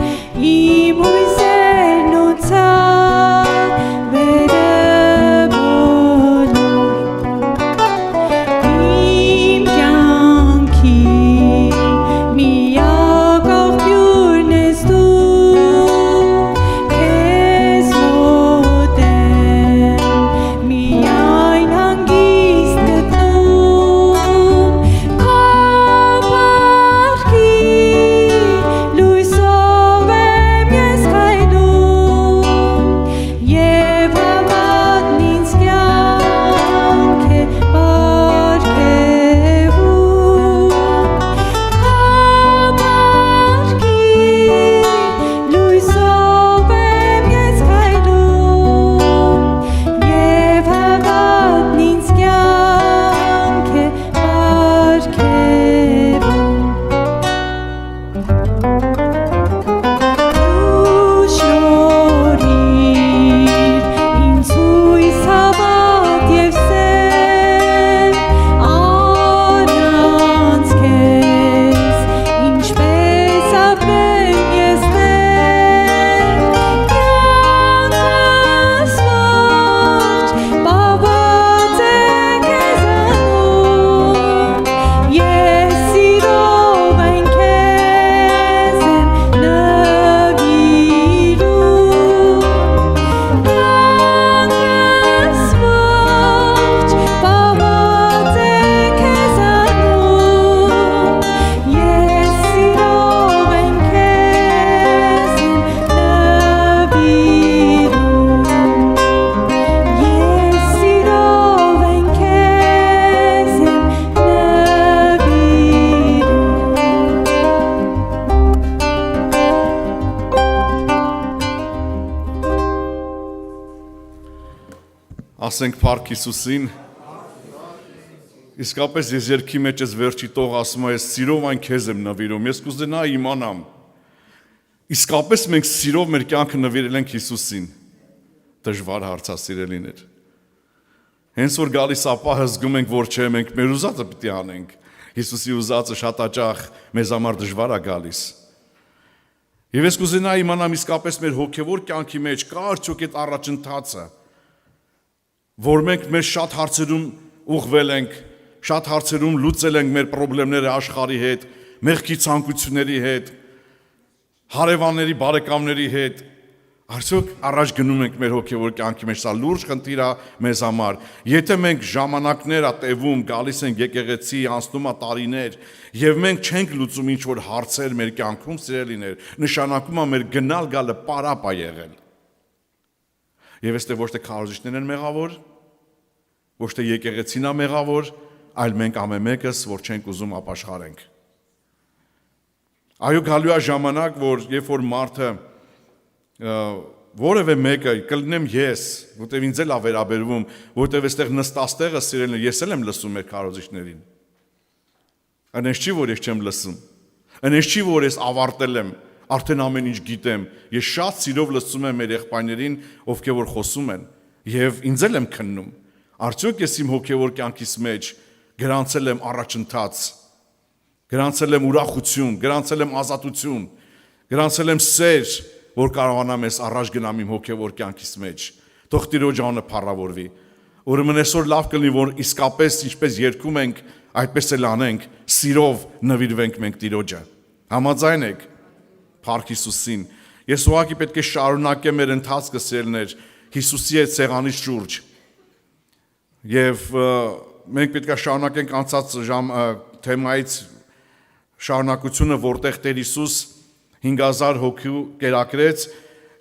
իմ հույսերն ու ցավերը բոլոր, իմ կյանքի միակ աղբյուրն ես դու, քեզ մոտ եմ միայն հանգիստ գտնում, քո փառքի լույսով եմ ես քայլում, և հավատն ինձ կյանք է պարգևում, քո փառքի լույսով եմ ես քայլում, և հավատն ինձ կյանք է պարգևում, դու շնորհիր ինձ հույս, հավատ և սեր, առանց քեզ ինչպես ապրեմ ես Տեր, կյանքս ողջ բաբաց է քեզանում, ես սիրով այն քեզ եմ նվիրում, կյանքս ողջ բաբաց է քեզանում, ես սիրով այն քեզ եմ նվիրում, ես սիրով այն քեզ եմ նվիրում։ Ասենք Փառք Հիսուսին։ Իսկապես ես երգի մեջ ես վերջի տող ասում եմ, ես սիրով այն քեզ եմ նվիրում։ Ես կուզենայի իմանամ, իսկապես մենք սիրով մեր կյանքը նվիրել ենք Հիսուսին։ Դժվար հարց է, սիրելիներ։ Հենց որ գալիս ապահը զգում ենք, որ չէ, մենք մեր ուզածը պիտի անենք։ Հիսուսի ուզածը շատ հաճախ մեզ համար դժվար է գալիս։ Եվ ես կուզենայի իմանամ, իսկապես մեր հոգևոր կյանքի մեջ կա արդյոք այդ առաջընթացը, որ մենք մեր շատ հարցերում ուղղվել ենք, շատ հարցերում լուծել ենք մեր խնդիրները աշխարհի հետ, մեղքի ցանկությունների հետ, հարևանների, բարեկամների հետ, արդյոք առաջ գնում ենք մեր հոգևոր կյանքի մեջ, սա լուրջ խնդիր է մեզ համար։ Եթե մենք ժամանակներ ա տևում, գալիս ենք եկեղեցի, անցնում ա տարիներ, եւ մենք չենք լուծում ինչ որ հարցեր մեր կյանքում, սիրելիներ, նշանակում է մեր գնալ գալը պարապ է եղել։ Եվ այստեղ ոչ թե քարոզիչներն են մեղավոր, ոչ թե եկեղեցին է մեղավոր, այլ մենք ամեն մեկս, որ չենք ուզում ապաշխարենք։ Այո, գալու է ժամանակ, որ երբ որ մարդը որևէ մեկը կլինեմ ես, որտեղ ինձ էլ է վերաբերվում, որտեղ այստեղ նստածտեղը սիրելն ես էլ եմ լսում մեր քարոզիչներին։ Այնպես չի, որ ես չեմ լսում։ Այնպես չի, որ ես ավարտել եմ, արդեն ամեն ինչ գիտեմ։ Ես շատ սիրով լսում եմ մեր եղբայրներին, ովքեր որ խոսում են, եւ ինձ էլ եմ քննում։ Արդյոք ես իմ հոգևոր կյանքիս մեջ գրանցել եմ առաջընթաց, գրանցել եմ ուրախություն, գրանցել եմ ազատություն, գրանցել եմ սեր, որ կարողանամ ես առաջ գնամ իմ հոգևոր կյանքիս մեջ։ Թող Տիրոջ անունը փառավորվի։ Ուրեմն այսօր լավ կլինի, որ իսկապես ինչպես երգում ենք, այդպես էլ անենք, սիրով նվիրվենք մենք Տիրոջը։ Համաձայն եք։ Փառք Հիսուսին։ Ես ուղղակի պետք է շարունակեմ մեր ընթացքը սերներ Հիսուսի հետ սեղանի շուրջ։ Եվ մենք պետք է շարունակենք անցած թեմայից շարունակությունը, որտեղ Տեր Հիսուս 5000 հոգու կերակրեց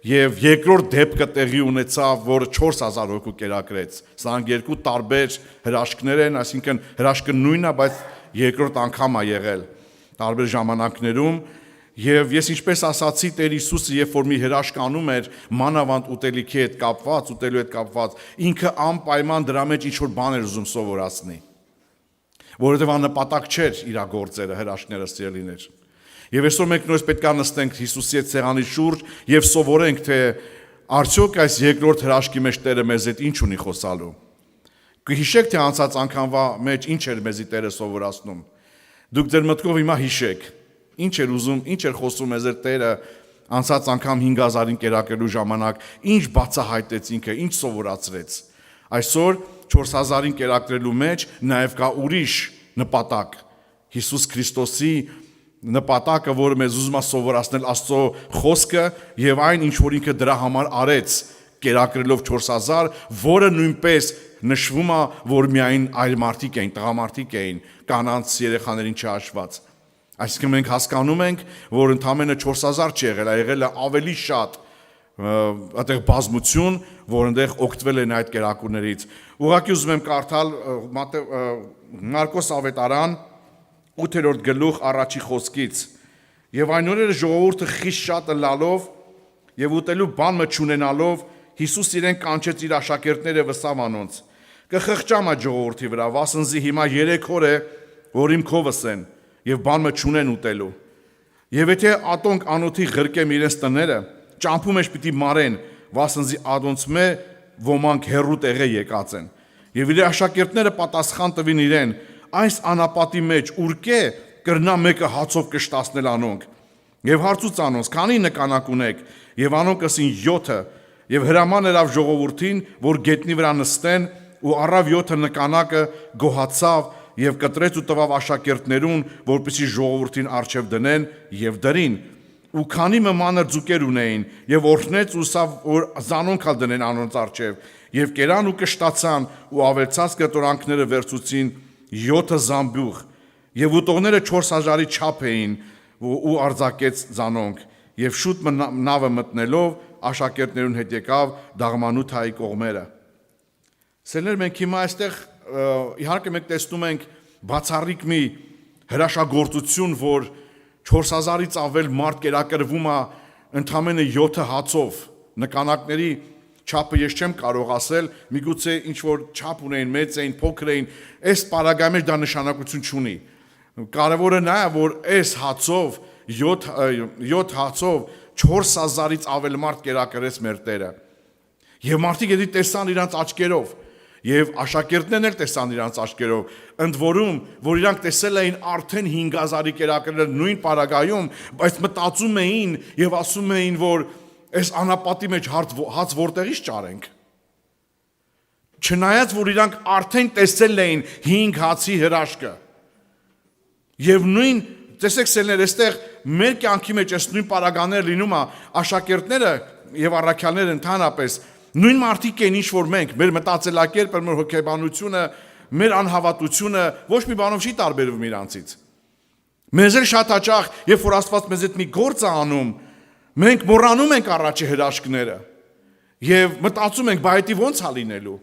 եւ երկրորդ դեպքը տեղի ունեցավ, որը 4000 հոգու կերակրեց։ Սրանք երկու տարբեր հրաշքներ են, այսինքն հրաշքը նույնն է, բայց երկրորդ անգամ է եղել տարբեր ժամանակներում։ Եվ ես ինչպես ասացի, Տեր Հիսուսը, երբ որ մի հրաշք անում էր, մանավանդ ուտելիքի հետ կապված, ուտելու հետ կապված, ինքը անպայման դրա մեջ ինչ-որ բան էր ուզում սովորացնի, որովհետև աննպատակ չէր իր գործերը, հրաշքները սիրելիներ։ Եվ այսօր մենք նույնպես պետք է նստենք Հիսուսի հետ սեղանի շուրջ եւ սովորենք, թե արդյոք այս երկրորդ հրաշքի մեջ Տերը մեզ հետ ինչ ունի խոսալու։ Կհիշեք, թե անցած անգամվա մեջ ինչ էր մեզի Տերը սովորացնում։ Դուք ձեր մտքով հիմա հիշեք, ինչ էր ուզում, ինչ էր խոսում մեզ Տերը անցած անգամ 5000-ին կերակրելու ժամանակ, ինչ բացահայտեց ինքը, ինչ սովորացրեց։ Այսօր 4000-ին կերակրելու մեջ նաև կա ուրիշ նպատակ։ Հիսուս Քրիստոսի նպատակը, որը մեզ ուզում է սովորացնել Աստծո խոսքը եւ այն, ինչ որ ինքը դրա համար արեց, կերակրելով 4000, որը նույնպես նշվում է, որ միայն այլ մարդիկ էին, տղամարդիկ էին, կանանց երեխաներին չհաշված։ Այսինքն մենք հասկանում ենք, որ ընդամենը 4000 չի եղել, եղել է ավելի շատ այդտեղ բազմություն, որ այնտեղ օգտվել են այդ կերակուրներից։ Ուղղակի ուզում եմ կարդալ Մարկոս ավետարան 8-րդ գլուխ առաջի խոսքից։ Եվ այն օրերը ժողովուրդը խիստ շատ լալով եւ ուտելու բան չունենալով Հիսուս իրեն կանչեց իր աշակերտները վստահ անոնց։ Կխղճամ այդ ժողովրդի վրա, վասնզի հիմա 3 օր է, որ իմ քովս են եւ բան չունեն ուտելու։ Եվ եթե ատոնք անոթի ղրկեմ իրենց տները, ճամփու մեջ պիտի մարեն, վասնզի ադոնց մե ոմանք հերրու տեղ եկած են։ Եվ իր աշակերտները պատասխան տվին իրեն. այս անապատի մեջ ուրկե կրնա մեկը հացով կշտացնել անոնք։ Եվ հարցուց անոնց, քանի նկանակ ունեք, եւ անոնք ասին 7, եւ հրաման երավ ժողովրդին, որ գետնի վրա նստեն, ու առավ 7 նկանակը գոհացավ եւ կտրեց ու տվավ աշակերտներուն, որպեսզի ժողովրդին արչեւ դնեն եւ դրին։ Ու քանի մանր ձուկեր ունեին, եւ օրհնեց ու սավ որ զանոնքալ դնեն անոնց արչեւ, եւ կերան ու կշտացան ու ավելցած կտորանքները վերցուցին 7 զամբյուղ, եւ ուտողները 4000-ի չափ էին ու արձակեց զանոնք, եւ շուտ նավը մտնելով աշակերտներուն հետ եկավ Դաղմանութայի կողմերը։ Սերներ, մենք հիմա այստեղ իհարկե մենք տեսնում ենք բացառիկ մի հրաշագործություն, որ 4000-ից ավել մարդ կերակրվում է ընդամենը 7 հացով, նկանակների չափը ես չեմ կարող ասել, միգուցե ինչ որ չափ ունեին, մեծ էին, փոքր էին, այս պարագայում մեջ դա նշանակություն չունի։ Կարևորը նա է, որ այս հացով 7 հացով 4000-ից ավել մարդ կերակրեց մեր Տերը։ Եվ մարդիկ էդի տեսան իրանց աչքերով, եւ աշակերտներն էլ տեսան իրանց աչքերով, ընդ որում, որ իրանք տեսել էին արդեն 5000-ի կերակրել նույն պարագայում, բայց մտածում էին եւ ասում էին, որ այս անապատի մեջ հաց որտեղից ճարենք։ Չնայած որ իրանք արդեն տեսել էին 5 հացի հրաշքը։ Եվ նույն, տեսեք սերներ, այստեղ մեր կյանքի մեջ այս նույն պարագաներ լինում է, աշակերտները եւ առաքյալները ընդհանրապես նույն մարդիկ են, ինչ որ մենք, մեր մտածելակերպը, մեր հոգեբանությունը, մեր անհավատությունը ոչ մի բանով չի տարբերվում իրանցից։ Մեզ էլ շատ հաճախ, երբ որ Աստված մեզ հետ մի գործ է անում, մենք մոռանում ենք առաջի հրաշքները եւ մտածում ենք, բայ դա ո՞նց է լինելու։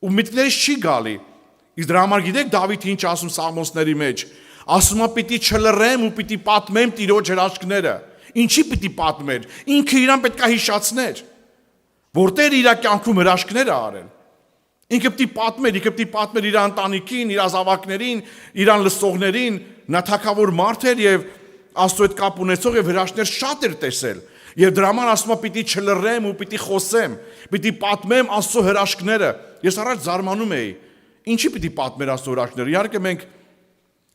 Ու միտքներից չի գալի։ Իսկ դրա համար գիտեք Դավիթը ինչ ասում Սաղմոսների մեջ, ասում է պիտի չլռեմ ու պիտի պատմեմ Տիրոջ հրաշքները։ Ինչի պիտի պատմեր։ Ինքը իրան պետք է հիշացներ, որ Տերը իր կյանքում հրաշքներ է արել։ Ինքը պիտի պատմեր իր ընտանիքին, իր ազավակներին, իրան լսողներին, նա թագավոր մարդ էր եւ Աստծո հետ կապ ունեցող եւ հրաշքներ շատ էր տեսել։ Եվ դրա համար ասում է պիտի չլռեմ ու պիտի խոսեմ, պիտի պատմեմ Աստծո հրաշքները։ Ես առաջ զարմանում էի, ինչի պիտի պատմեր Աստծո հրաշքները։ Իհարկե մենք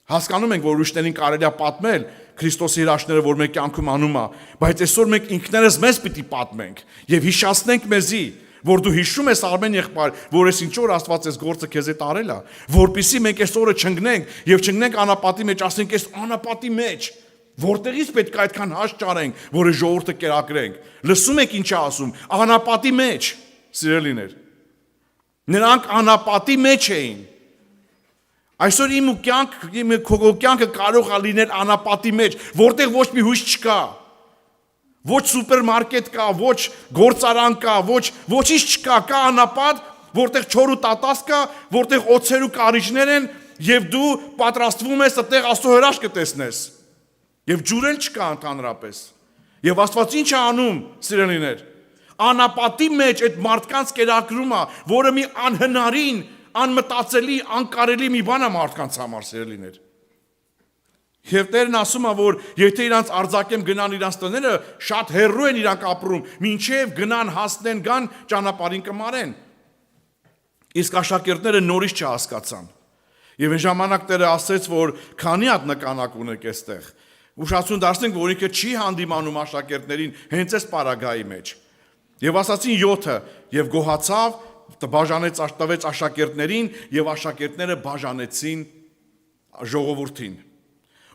հասկանում ենք, որ ուրիշներին կարելի է պատմել Քրիստոսի հրաշքները, որ մեր կյանքում անում է, բայց այսօր մենք ինքներս մեզ պիտի պատմենք եւ հիշացնենք մեզի, որ դու հիշում ես Արմեն եղբայր, որ ես ինչ որ Աստված այս գործը քեզ հետ արել է, որpիսի մենք այս օրը չընկնենք եւ չընկնենք անապատի մեջ, ասենք այս անապատի մեջ, որտեղից պետք է այդքան հաշ ճարենք, որ ժողովուրդը կերակրենք։ Լսում եք ինչ է ասում, անապատի մեջ, սիրելիներ։ Նրանք անապատի մեջ էին։ Այսօր իմ կյանքը կարող է լինել անապատի մեջ, որտեղ ոչ մի հույս չկա։ Ոչ սուպերմարկետ կա, ոչ գործարան կա, ոչինչ չկա, կա անապատ, որտեղ չոր ու տատաս կա, որտեղ օձեր ու կարիճներ են, եւ դու պատրաստվում ես այդտեղ Աստծո հրաշքը տեսնես։ Եվ ջուրել չկա ընդհանրապես։ Եվ Աստված ինչ է անում, սիրելիներ։ Անապատի մեջ այդ մարդկանց կերակրումը, որը մի անհնարին, անմտածելի, անկարելի մի բան է մարդկանց համար, սիրելիներ։ Եվ Տերն ասում է, որ եթե իրանց արձակեմ գնան իրանց տները, շատ հեռու են իրանք ապրում, մինչև գնան հասնեն գան ճանապարհին կմարեն։ Իսկ աշակերտները նորից չհասկացան։ Եվ այն ժամանակ Տերը ասեց, որ քանի հատ նկանակ ունեք այստեղ։ Ուշացուն դարձնենք, որ ինքը չի հանդիմանում աշակերտներին հենց այս պարագայի մեջ։ Եվ ասացին 7-ը, եւ գոհացավ, բաժանեց տվեց աշակերտներին, եւ աշակերտները բաժանեցին ժողովրդին։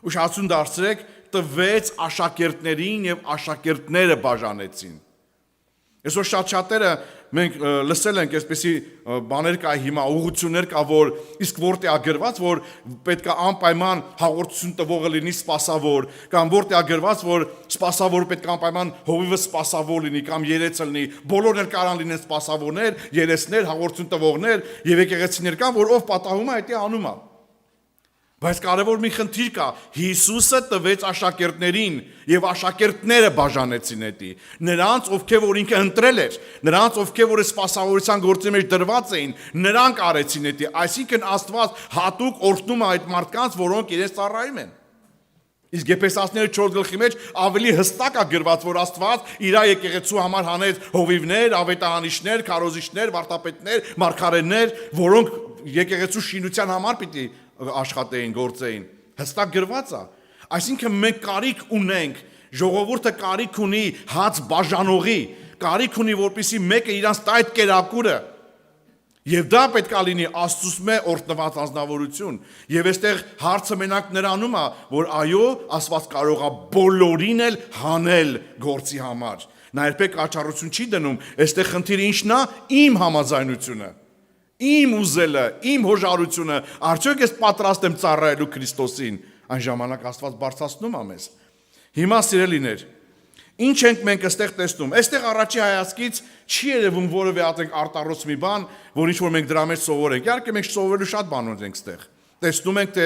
Ուշացուն դարձրեք, տվեց աշակերտներին եւ աշակերտները բաժանեցին։ Այսօր շատ-շատերը մենք լսել ենք այսպիսի բաներ կա հիմա, ուղղություններ կա, որ իսկ որտեղ է գրված, որ պետք է անպայման հաղորդություն տվողը լինի սպասավոր, կամ որտեղ է գրված, որ սպասավորը պետք է անպայման հովիվը սպասավոր լինի, կամ երեցը լինի, բոլորն էլ կարան լինեն սպասավորներ, երեցներ, հաղորդություն տվողներ եւ եկեղեցիներ կան, որ ով պատահում է, դա անում է։ Բայց կարևոր մի խնդիր կա, Հիսուսը տվեց աշակերտներին եւ աշակերտները բաժանեցին դա։ Նրանց, ովքեր որ ինքը ընտրել էր, նրանց, ովքեր որ սպասավորության գործի մեջ դրված էին, նրանք արեցին դա։ Այսինքն Աստված հատուկ օրհնում է այդ մարդկանց, որոնք իրենց ծառայում են։ Իսկ Եփեսացիների 4 գլխի մեջ ավելի հստակ է գրված, որ Աստված իր եկեղեցու համար հանեց հովիվներ, ավետարանիչներ, քարոզիչներ, վարդապետներ, մարգարեներ, որոնք եկեղեցու շինության համար պիտի աշխատեին, գործեին։ Հստակ գրված է։ Այսինքն մենք կարիք ունենք, ժողովուրդը կարիք ունի հաց բաժանողի, կարիք ունի, որպեսզի մեկը իրանց տա այդ կերակուրը։ Եվ դա պետք է լինի Աստծո օրհնված անձնավորություն։ Եվ այստեղ հարցը մենակ նրանում է, որ այո, Աստված կարող է բոլորին էլ հանել գործի համար։ Նա երբեք աչառություն չի դնում, այստեղ խնդիրը ինչն է, իմ համաձայնությունը։ Իմ ուզելը, իմ հոժարությունը, արդյոք ես պատրաստ եմ ծառայելու Քրիստոսին, այն ժամանակ Աստված բարձրացնում է մեզ։ Հիմա սիրելիներ, ինչ ենք մենք այստեղ տեսնում։ Այստեղ առաջի հայացքից չի երևում որևէ ատենք արտառոց մի բան, որ ինչ որ մենք դրա մեջ սովորենք։ Իհարկե մենք սովորելու շատ բաներ ենք այստեղ։ Տեսնում ենք, թե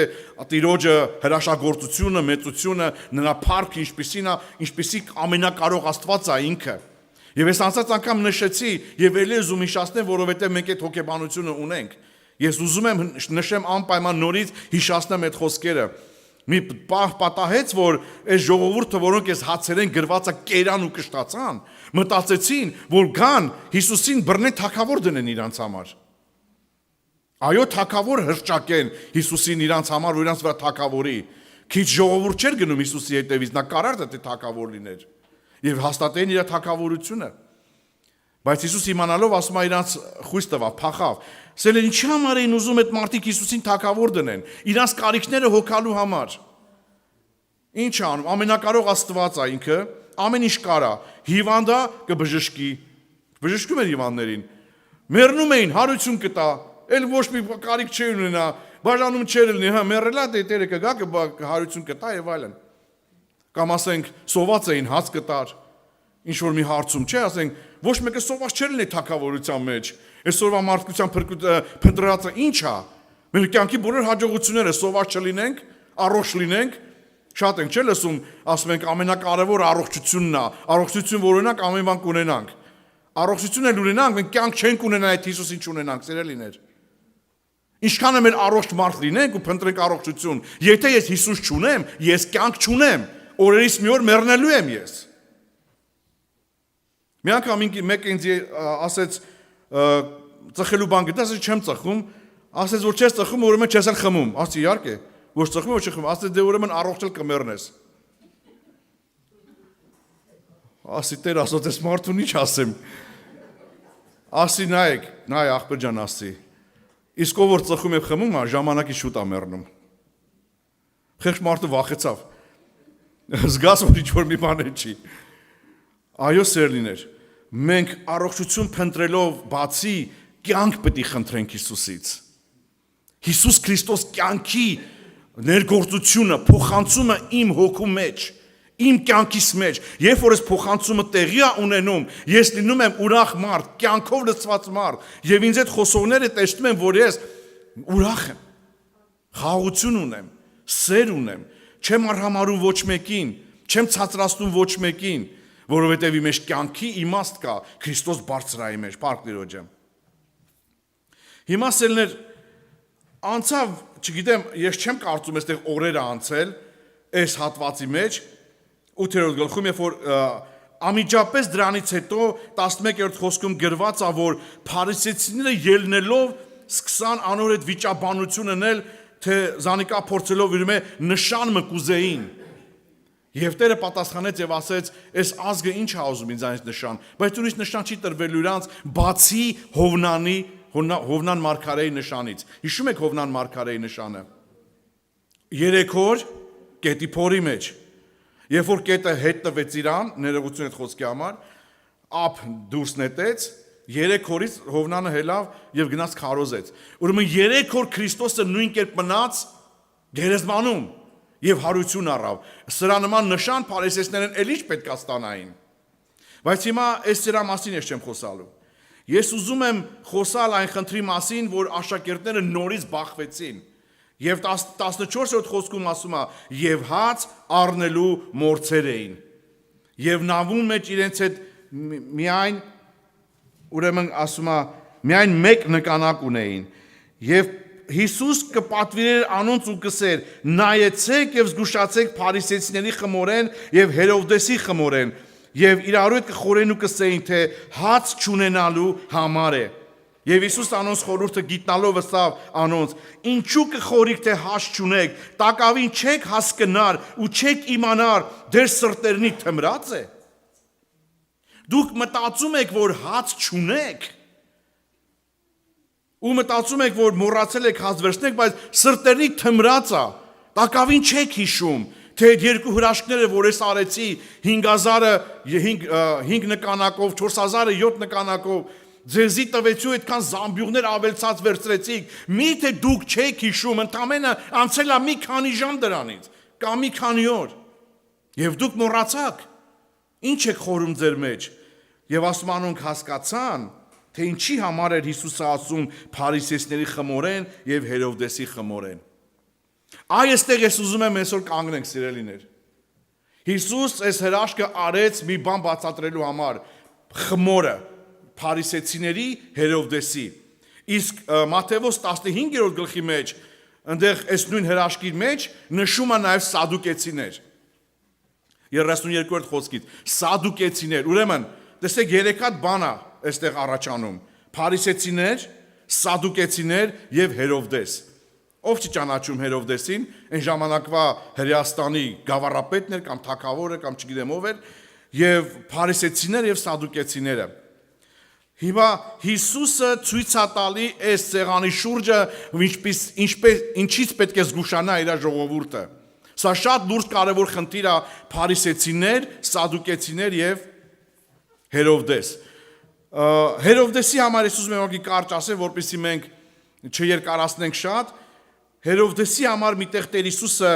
Տիրոջը հրաշագործությունը, մեծությունը, նրա փառքը ինչպիսին է, ինչպիսի ամենակարող Աստված է ինքը։ Եվ ես անցած անգամ նշեցի եւ ելի ուզում հիշացնեմ, որովհետեւ մենք այդ հոգեբանությունը ունենք։ Ես ուզում եմ նշեմ անպայման նորից հիշացնեմ այդ խոսքերը։ Մի պահ պատահեց, որ այս ժողովուրդը, որոնք այս հացերեն գրվածը կերան ու կշտացան, մտածեցին, որ գան Հիսուսին բռնեն թագավոր դնեն իրանց համար։ Այո, թագավոր հրճակեն Հիսուսին իրանց համար, որ իրանց վրա թագավորի։ Քիչ ժողովուրդ չէր գնում Հիսուսի հետևից, նա կարար դա թագավոր լիներ։ Եվ հաստատեն իր թագավորությունը։ Բայց Հիսուս իմանալով ասում է իրանց խույս տվավ, փախավ։ Սել ինչի համար էին ուզում այդ մարդիկ Հիսուսին թագավոր դնեն, իրանց կարիքները հոգալու համար։ Ինչ անում, ամենակարող Աստված է ինքը, ամեն ինչ կարա։ Հիվանդա կբժշկի։ Բժշկում են հիվանդներին։ Մեռնում էին, հարություն կտա, էլ ոչ մի կարիք չի ունենա, բաժանում չէր լինի, հա, մեռելա դետերը կգա, հարություն կտա եւ այլն։ Կամ ասենք սոված էին հաց կտար, ինչ որ մի հարցում չէ, ասենք ոչ մեկը սոված չէր լինի թագավորության մեջ։ Այսօրվա մարդկության փնտրածը ինչ է։ Մեր կյանքի բոլոր հաջողությունները սոված չլինենք, առողջ լինենք, շատ ենք չէ լսում, ասում ենք ամենակարևորը առողջությունն է, առողջություն որ ունենանք ամեն բան կունենանք։ Առողջություն էլ ունենանք, մենք կյանք չենք ունենա այդ Հիսուսին չունենանք, սիրելիներ։ Ինչքան է մեր առողջ մարդ լինենք ու փնտրենք առողջություն, եթե ես Հիսուս չունեմ, ես կյանք չունեմ, օրերից մի օր մեռնելու եմ ես։ Մի անգամ մեկ ինձ ասեց ծխելու բան գտա, ասեց չեմ ծխում, ասեց որ չես ծխում, ուրեմն չես էլ խմում, ասի իհարկե, որ ծխում ոչ չխմում, ասեց դե ուրեմն առողջ էլ կմեռնես։ Ասի Տեր ասոց ես մարդուն ինչ ասեմ։ Ասի նայ աղբեր ջան ասի։ Իսկ ով որ ծխում է խմում, ժամանակի շուտ է մեռնում։ Խեղճ մարդը վախեցավ։ Զգաս որ ինչ-որ մի բան չի։ Այո, սերլիներ, մենք առողջություն փնտրելով բացի կյանք պետք է խնդրենք Հիսուսից։ Հիսուս Քրիստոս կյանքի ներգործությունը, փոխանցումը իմ հոգու մեջ, իմ կյանքիս մեջ, երբ որ այս փոխանցումը տեղի է ունենում, ես լինում եմ ուրախ մարդ, կյանքով լցված մարդ, եւ ինձ այդ խոսողները տեսնում են, որ ես ուրախ եմ, խաղաղություն ունեմ, սեր ունեմ, չեմ արհամարում ոչ մեկին, չեմ ցածրացնում ոչ մեկին, որովհետեւ իմ մեջ կյանքի իմաստ կա Քրիստոս բարձրայի մեջ, Փառք Տիրոջը։ Հիմա սելներ անցավ, չգիտեմ, ես չեմ կարծում այստեղ օրերը անցել այս հատվածի մեջ 8-րդ գլխում, երբ որ ամիջապես դրանից հետո 11-րդ խոսքում գրված է, որ փարիսեցիները ելնելով սկսան անոր այդ վիճաբանություն անել, թե զանիկա փորձելով իրում է նշան մկուզեին։ Եվ Տերը պատասխանեց եւ ասեց. «Այս ազգը ինչ է ուզում ինձանից նշան, բայց ուրիշ նշան չի տրվելու իրանց, բացի Հովնան մարգարեի նշանից»։ Հիշում եք Հովնան մարգարեի նշանը։ 3 օր կետի փորի մեջ։ Երբ որ կետը հետ տվեց իրան, ներողություն այդ խոսքի համար, ափ դուրս նետեց, 3 օրից Հովնանը հելավ եւ գնաց քարոզեց։ Ուրեմն 3 օր Քրիստոսը նույն կերպ մնաց գերեզմանում եւ հարություն առավ։ Սրա նման նշան փարիսեցիներն էլ ինչ պետք է ստանային։ Բայց հիմա այս սրա մասին ես չեմ խոսալու։ Ես ուզում եմ խոսալ այն խնդրի մասին, որ աշակերտները նորից բախվեցին։ Եվ 14-րդ խոսքում ասում է. «Եվ հաց առնելու մորցեր էին»։ Եվ նավուն մեջ իրենց հետ միայն ուրեմն ասում է միայն մեկ նկանակ ունեին։ Եվ Հիսուս կպատվիրեր անոնց ու կսեր. «Նայեցեք եւ զգուշացեք փարիսեցիների խմորեն եւ Հերովդեսի խմորեն»։ Եվ իրարու հետ կխորեն ու կսեին, թե հաց չունենալու համար է։ Եվ Հիսուս անոնց խորհուրդը գիտնալով ըստավ անոնց. «Ինչու կխորիք, թե հաց չունեք, տակավին չեք հասկնար ու չեք իմանար, դեր սրտերնի թմրած է»։ Դուք մտածում եք, որ հաց չունեք, ու մտածում եք, որ մոռացել եք հաց վերցնեք, բայց սրտերնի թմրած է, տակավին չեք հիշում, թե այդ երկու հրաշքները, որ ես արեցի 5000-ը 5 նկանակով, 4000-ը 7 նկանակով, ձեզի տվեցու այդքան զամբյուղներ ավելցած վերցրեցիք, միթե դուք չեք հիշում, ընդամենը անցել է մի քանի ժամ դրանից, կամ մի քանի օր, եւ դուք մոռացաք, ինչ եք խորում ձեր մեջ, եւ ասում անոնք հասկացան, թե ինչի համար էր Հիսուսը ասում փարիսեցիների խմորեն եւ Հերովդեսի խմորեն։ Այստեղ ես ուզում եմ այսօր կանգնենք, սիրելիներ։ Հիսուս այս հրաշքը արեց մի բան բացատրելու համար, խմորը փարիսեցիների Հերովդեսի։ Իսկ Մատթեոս 15-րդ գլխի մեջ, այնտեղ այս նույն հրաշքի մեջ նշում է նաեւ սադուկեցիներ։ 32-րդ խոսքից սադուկեցիներ, ուրեմն տեսեք 3 հատ բան է այստեղ առաջանում. փարիսեցիներ, սադուկեցիներ եւ Հերովդես։ Ով չի ճանաչում Հերովդեսին, այն ժամանակվա Հրեաստանի գավառապետն էր կամ թագավորը կամ չգիտեմ ով էր, եւ փարիսեցիները եւ սադուկեցիները։ Հիմա Հիսուսը ցույց է տալի այս ցեղանի շուրջը ինչից պետք է զգուշանա իր ժողովուրդը։ Սա շատ լուրջ կարևոր խնդիր է փարիսեցիներ, սադուկեցիներ եւ Հերովդես։ Հերովդեսի համար ես ուզում եմ ուղղակի կարճ ասել, որպեսզի մենք չերկարացնենք շատ։ Հերովդեսի համար միտեղ Տեր Հիսուսը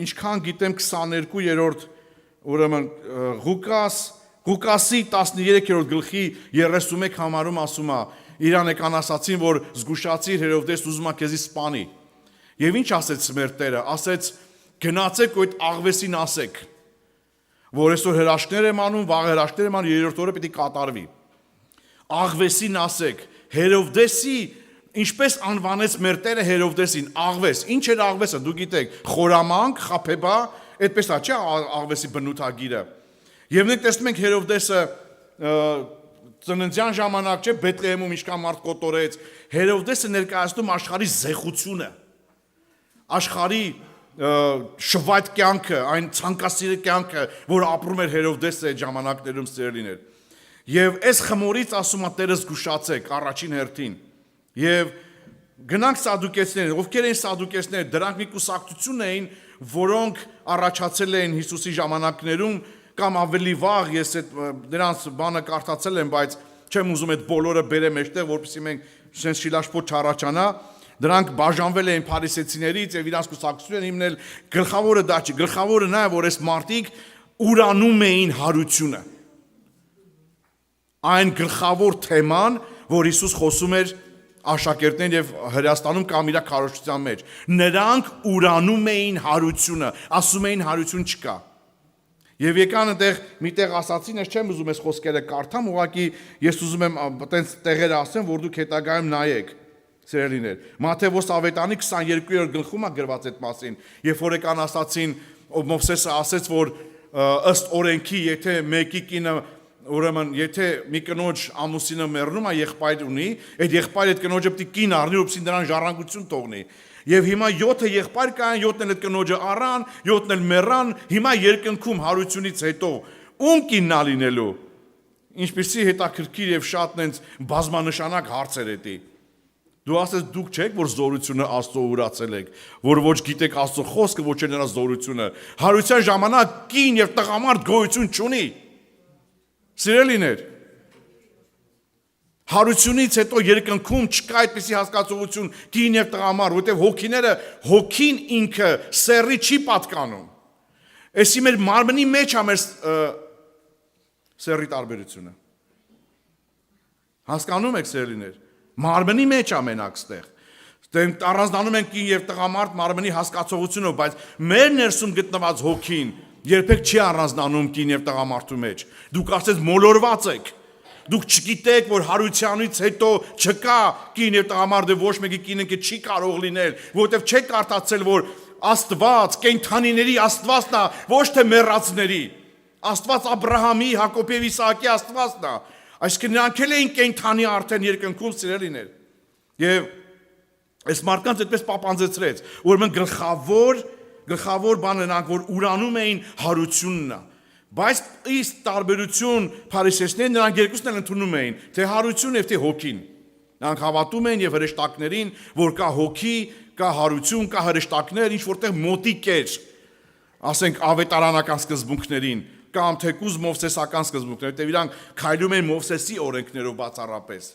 ինչքան գիտեմ 22-րդ ուրեմն Ղուկասի 13-րդ գլխի 31 համարում ասում է. «Իրան եկան ասացին, որ զգուշացիր Հերովդես ուզում է քեզի սպանի»։ Եվ ինչ ասեց մեր Տերը, ասեց. «Գնացեք ու այդ աղվեսին ասեք, որ այսօր հրաշքներ եմ անում, վաղ հրաշքներ եմ անում, երրորդ օրը պիտի կատարվի»։ Աղվեսին ասեք, Հերովդեսի ինչպես անվանեց մեր Տերը Հերովդեսին, աղվես։ Ինչ էր աղվեսը, դուք գիտեք, խորամանկ, խաբեբա, այդպես է, չէ՞ աղվեսի բնութագիրը։ Եվ մենք տեսնում ենք Հերովդեսը ծննդյան ժամանակ, չէ՞, Բեթլեհեմում ինչքան մարդ կոտորեց, Հերովդեսը ներկայացնում աշխարհի զեղությունը, աշխարհի շվայտ կյանքը, այն ցանկասիրի կյանքը, որ ապրում էր Հերովդեսը այդ ժամանակներում սերելիներ։ Եվ այս խմորից ասում է Տերը զգուշացեք առաջին հերթին։ Եվ գնանք սադուկեցիներին, ովքեր են սադուկեցիները, դրանք մի կուսակցություն էին, որոնք առաջացել էին Հիսուսի ժամանակներում կամ ավելի վաղ, ես այդ դրանց բանը կարդացել եմ, բայց չեմ ուզում այդ բոլորը բերեմ այստեղ, որպեսզի մենք sense շիլաշփոթ չառաջանա։ Դրանք բաժանվել էին փարիսեցիներից եւ իրանց կուսակցություն հիմնել, գլխավորը դա չի, գլխավորը նա է, որ այս մարտիկ ուրանում էին հարությունը։ Այն գլխավոր թեման, որ Հիսուս խոսում էր աշակերտներին եւ Հրեաստանում կամ իր քարոզչության մեջ, նրանք ուրանում էին հարությունը, ասում էին հարություն չկա։ Եվ եկան այնտեղ միտեղ ասացին, ես չեմ ուզում այս խոսքերը կարդամ, ուղղակի ես ուզում եմ այտենց տեղերը ասեմ, որ դուք հետագայում նայեք, սիրելիներ։ Մատթեոս ավետարանի 22-րդ գլխում է գրված այդ մասին, երբ որ եկան ասացին, Մովսեսը ասեց, որ ըստ օրենքի, եթե մեկի կինը, ուրեմն եթե մի կնոջ ամուսինը մեռնում է, եղբայր ունի, այդ եղբայրը այդ կնոջը պետք է կին առնի, որպեսզի նրան ժառանգություն թողնի։ Եվ հիմա 7 եղբայր կային, 7-ն էլ այդ կնոջը առան, 7-ն էլ մեռան, հիմա երկնքում հարությունից հետո ում կինն է լինելու։ Ինչպեսի հետաքրքիր եւ շատ նենց բազմանշանակ հարցեր էտի։ Դու ասես դուք չեք, որ զորությունը Աստծո ուրացել եք, որ ոչ գիտեք Աստծո խոսքը, ոչ էլ նրա զորությունը։ Հարության ժամանակ կին եւ տղամարդ գոյություն չունի։ Սիրելիներ, հարությունից հետո երկնքում չկա այդպիսի հասկացողություն կին եւ տղամարդ, որտեղ հոգին ինքը սեռի չի պատկանում։ Էսի մեր մարմնի մեջ է մեր սեռի տարբերությունը։ Հասկանում եք, սիրելիներ, մարմնի մեջ է մենակ ստեղ։ Դենք առանձնանում են կին եւ տղամարդ մարմնի հասկացողությունով, բայց մեր ներսում գտնված հոգին երբեք չի առանձնանում կին եւ տղամարդու մեջ։ Դուք ասես մոլորված եք։ Դուք չգիտեք, որ հարությանից հետո չկա կին եւ տղամարդը, ոչ մեկի կինը չի կարող լինել, որովհետեւ չեք արտացել, որ Աստված, կենդանիների Աստվածն է, ոչ թե մեռածների։ Աստված Աբրահամի, Հակոբի եւ Իսահակի Աստվածն է։ Այսինքն նրանք էլ էին կենդանի արդեն երկնքում, սիրելիներ։ Եվ այս մարդկանց այդպես պապանձեցրեց, ուրեմն գլխավոր բանը նրանք, որ ուրանում էին հարությունն է։ Բայց ըստ տարբերություն փարիսեցիներին նրանք երկուսն էլ ընդունում էին, թե հարություն եւ թե հոգին։ Նրանք հավատում են եւ հրեշտակներին, որ կա հոգի, կա հարություն, կա հրեշտակներ, ինչ որտեղ մոտիկ էր, ասենք ավետարանական սկզբունքներին, կամ թեկուզ Մովսեսական սկզբունքներ, որտեղ իրանք քայլում են Մովսեսի օրենքներով բացառապես։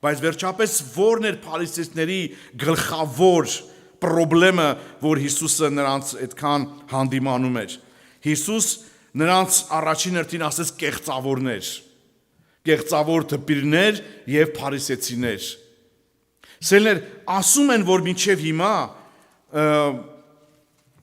Բայց վերջապես ո՞րն էր փարիսեցիների գլխավոր խնդրը, որ Հիսուսը նրանց այդքան հանդիմանում էր։ Հիսուս նրանց առաջին հերթին ասեց կեղծավորներ, կեղծավոր դպիրներ եւ փարիսեցիներ։ Սերներ ասում են, որ մինչև հիմա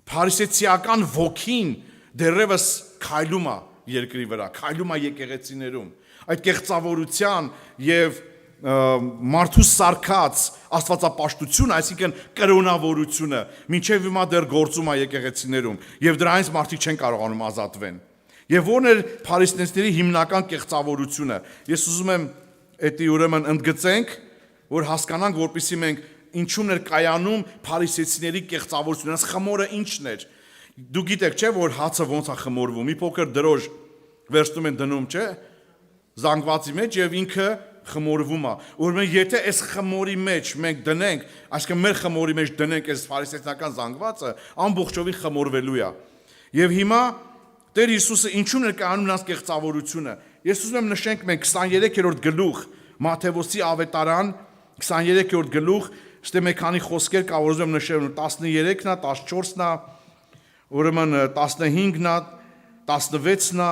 փարիսեցիական ոգին դեռևս քայլում է երկրի վրա, քայլում է եկեղեցիներում։ Այդ կեղծավորության եւ մարդու սարքած աստվածապաշտությունը, այսինքն կրոնավորությունը, մինչև հիմա դեռ գործում է եկեղեցիներում եւ դրանից մարդիկ չեն կարողանում ազատվեն։ Եվ ո՞րն էր փարիսեցիների հիմնական կեղծավորությունը։ Ես ուզում եմ դա ուրեմն ընդգծենք, որ հասկանանք, որպեսզի մենք ինչու՞ն էր կայանում փարիսեցիների կեղծավորությունը, այս խմորը ի՞նչն էր։ Դու գիտեք, չէ՞, որ հացը ոնց է խմորվում։ Մի փոքր դրոշ վերցնում են դնում, չէ՞, զանգվածի մեջ եւ ինքը խմորվում է։ Ուրեմն եթե այս խմորի մեջ մենք դնենք, այսինքն մեր խմորի մեջ դնենք այս փարիսեցիական զանգվածը, ամբողջովին խմորվելու է։ Եվ հիմա Տեր Հիսուսը ինչու՞ն էր կայանում նրանց կեղծավորությունը։ Ես ուզում եմ նշենք մենք 23-րդ գլուխ Մատթեոսի ավետարան 23-րդ գլուխ, ստե մի քանի խոսքեր կա, որ ուզում եմ նշել 13-ն է, 14-ն է, ուրեմն 15-ն է, 16-ն է,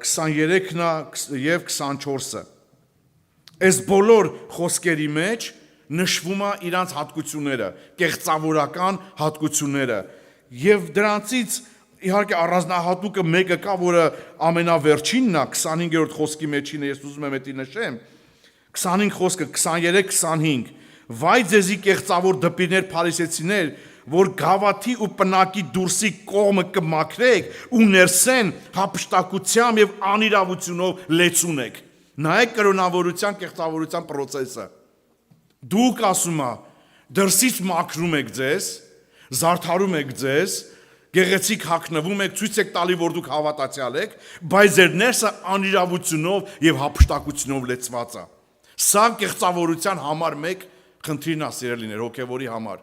23-ն է եւ 24-ը։ Այս բոլոր խոսքերի մեջ նշվում է իրանց հատկությունները, կեղծավորական հատկությունները, եւ դրանցից իհարկե առանձնահատուկը մեկը կա, որը ամենավերջինն է, 25-րդ խոսքի մեջին է, ես ուզում եմ դա նշեմ, 25 խոսքը 23-25, վայ ձեզի կեղծավոր դպիրներ փարիսեցիներ, որ գավաթի ու պնակի դուրսի կողմը կմաքրեք ու ներսեն հափշտակությամբ եւ անիրավությունով լեցունեք։ Նայեք կրոնավորության կեղծավորության process-ը։ Դուք ասում ա դրսից մաքրում եք ձեզ, զարդարում եք ձեզ, Գեղեցիկ հագնվում եք, ցույց եք տալի, որ դուք հավատացյալ եք, բայց ձեր ներսը անիրավությունով եւ հափշտակությունով լեցված է։ Սա կեղծավորության համար մեկ խնդիրն է, սիրելիներ, հոգևորի համար։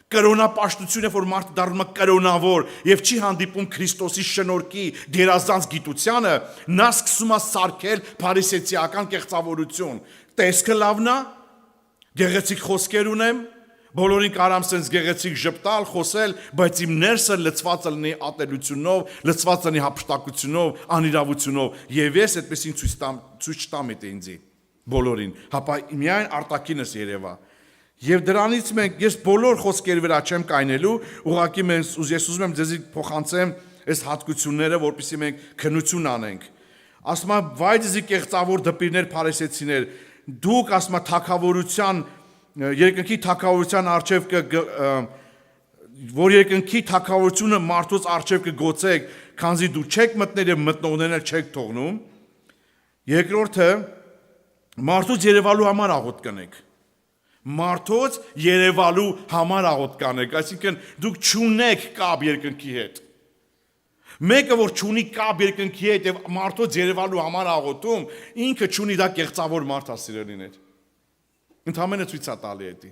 Կրոնապաշտությունը, որ մարդը դառնում է կրոնավոր եւ չի հանդիպում Քրիստոսի շնորհքի դերազանց գիտությանը, նա սկսում է սարքել փարիսեցիական կեղծավորություն։ Տեսքը լավն է, գեղեցիկ խոսքեր ունեմ, բոլորին կարամ սենց գեղեցիկ ժպտալ, խոսել, բայց իմ ներսը լցված լինի ատելությունով, լցված լինի հափշտակությունով, անիրավությունով, եւ ես այդպեսին ցույց տամ ինձի բոլորին, հապա միայն արտակինս երևա։ Եվ դրանից մենք ես բոլոր խոսքերի վրա չեմ կայնելու, ուղղակի ես ուզում եմ ձեզի փոխանցեմ այս հատկությունները, որպեսզի մենք քննություն անենք։ Ասում եմ, վայ ձեզի կեղծավոր դպիրներ, փարիսեցիներ, դուք ասում եմ թագավորության երկնքի թագավորության արչև որ երկնքի թագավորությունը մարդուց արչև կգոցեք, քանզի դու չեք մտնել եւ մտնողներն չեք թողնում։ Երկրորդը մարդուց երևալու համար աղոտ կանեք։ Մարդոց երևալու համար աղոտ կանեք, այսինքն դուք չունեք կապ երկնքի հետ։ Մեկը որ չունի կապ երկնքի հետ եւ մարդոց երևալու համար աղոտում, ինքը չունի դա կեղծավոր մարդ է, սիրելիներ։ Ընդհանրապես ցույց է տալի էդի։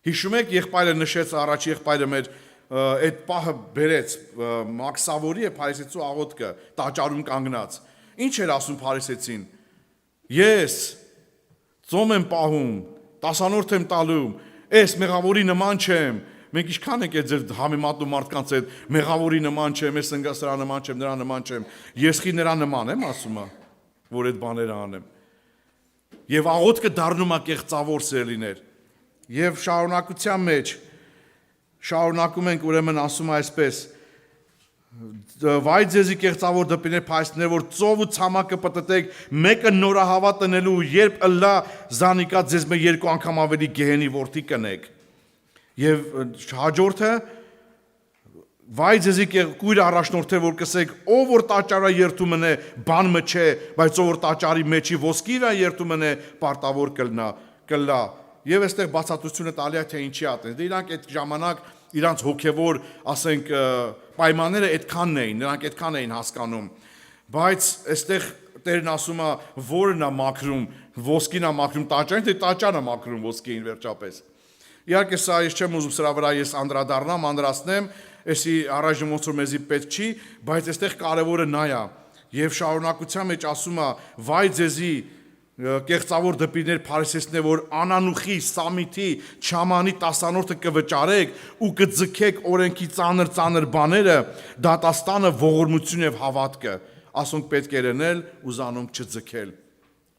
Հիշում եք, եղբայրը նշեց, առաջ եղբայրը մեր այդ պահը բերեց Մաքսավորի եւ Փարիսեցու աղոտքը տաճարում կանգնած։ Ինչ էր ասում Փարիսեցին։ Ես ծոմ եմ պահում, տասանորդ եմ տալու, ես մեղավորի նման չեմ։ Մենք ինչքան ենք այդ ձեր համեմատում մարդկանց հետ, մեղավորի նման չեմ, ես ընկասրա նման չեմ, նրա նման չեմ։ Ես խի նրա նման եմ ասում, որ այդ բաները անեմ։ Եվ աղոտքը դառնում է կեղծավոր, սիրելիներ։ Եվ շարունակության մեջ շարունակում ենք, ուրեմն ասում է այսպես. Վայ ձեզի կեղծավոր դպիրներ, փարիսեցիներ, որ ծով ու ցամաքը պտտեք, մեկը նորահավատ ընելու, երբ ըլլա զանիկա ձեզ մե երկու անգամ ավելի գեհենի որդի կնեք։ Եվ հաջորդը վայ ձեզի կույր առաջնորդեր, որ կսեք, ով որ տաճարը երթում է, բան մը չէ, բայց ով որ տաճարի մեջի ոսկիվա երթում է, պարտավոր կլա։ Եվ այստեղ բացատրությունը տալի է, թե ինչի ատեն։ Դե իրանք այդ ժամանակ իրանց հոգևոր, ասենք, պայմանները այդքանն էին, նրանք այդքան էին հասկանում։ Բայց այստեղ Տերն ասում է, որն է մաքրում, ոսկին է մաքրում տաճարին, թե տաճարը մաքրում ոսկին վերջապես։ Իհարկե սա ես չեմ ուզում սրա վրա ես անդրադառնամ, անդրացնեմ, էսի առայժմ ոնց որ մեզի պետք չի, բայց այստեղ կարևորը նա է։ Եվ շարունակության մեջ ասում է, վայ ձեզի կեղծավոր դպիրներ, փարիսեցիներ, որ անանուխի, սամիթի, չամանի տասանորդը կվճարեք ու կձգեք օրենքի ծանր բաները, դատաստանը, ողորմություն եւ հավատքը, ասոնք պետք է լինել ու զանոնք չձգել։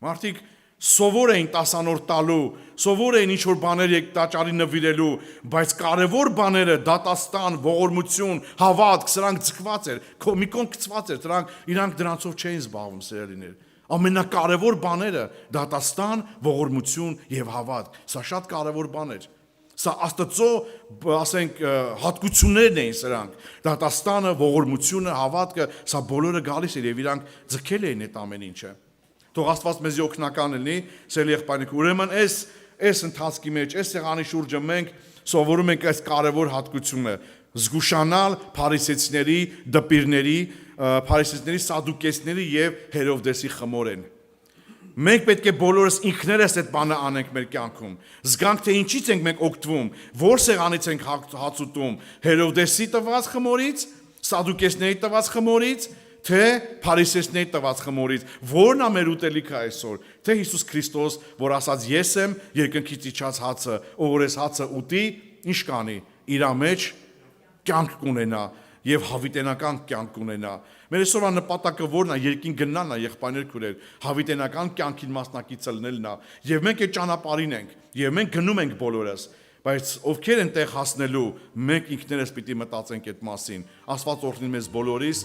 Մարդիկ սովոր էին տասանորդ տալու, սովոր էին ինչ-որ բաներ տաճարի նվիրելու, բայց կարևոր բաները, դատաստան, ողորմություն, հավատք, սրանք ձգված էր, մի կողմ գցված էր, իրանք դրանցով չէին զբաղվում, սիրելիներ։ Ամենակարևոր բաները դատաստան, ողորմություն եւ հավատք։ Սա շատ կարևոր բան էր։ Սա Աստծո, ասենք, հատկություններն էին սրանք։ Դատաստանը, ողորմությունը, հավատքը, սա բոլորը գալիս էր եւ իրանք ձգել էին այդ ամեն ինչը։ Թող Աստված մեզի օգնական լինի, սիրելի եղբայրներ, ուրեմն այս ընթացքի մեջ, այս սեղանի շուրջը մենք սովորում ենք այս կարևոր հատկությունը՝ զգուշանալ փարիսեցիների, դպիրների, փարիսեցիների, սադուկեցիների եւ Հերովդեսի խմորեն։ Մենք պետք է բոլորս ինքներս այդ բանը անենք մեր կյանքում։ Զգանք թե ինչից ենք մենք օգտվում, որ սեղանից ենք հաց ուտում, Հերովդեսի տված խմորից, սադուկեցիների տված խմորից, թե փարիսեցիների տված խմորից, որն է մեր ուտելիքը այսօր, թե Հիսուս Քրիստոս, որ ասաց ես եմ երկնքից իջած հացը, ով որ այս հացը ուտի, ինչ կանի, իր մեջ կյանք կունենա եւ հավիտենական կյանք կունենա։ Մեր այսօրվա նպատակը որն է, երկին գնալն է, եղբայրներ քուրեր, հավիտենական կյանքին մասնակիցը լինելն է, եւ մենք այդ ճանապարհին ենք, եւ մենք գնում ենք բոլորս, բայց ովքեր են տեղ հասնելու, մենք ինքներս պիտի մտածենք այդ մասին։ Աստված օրհնի մեզ բոլորիս։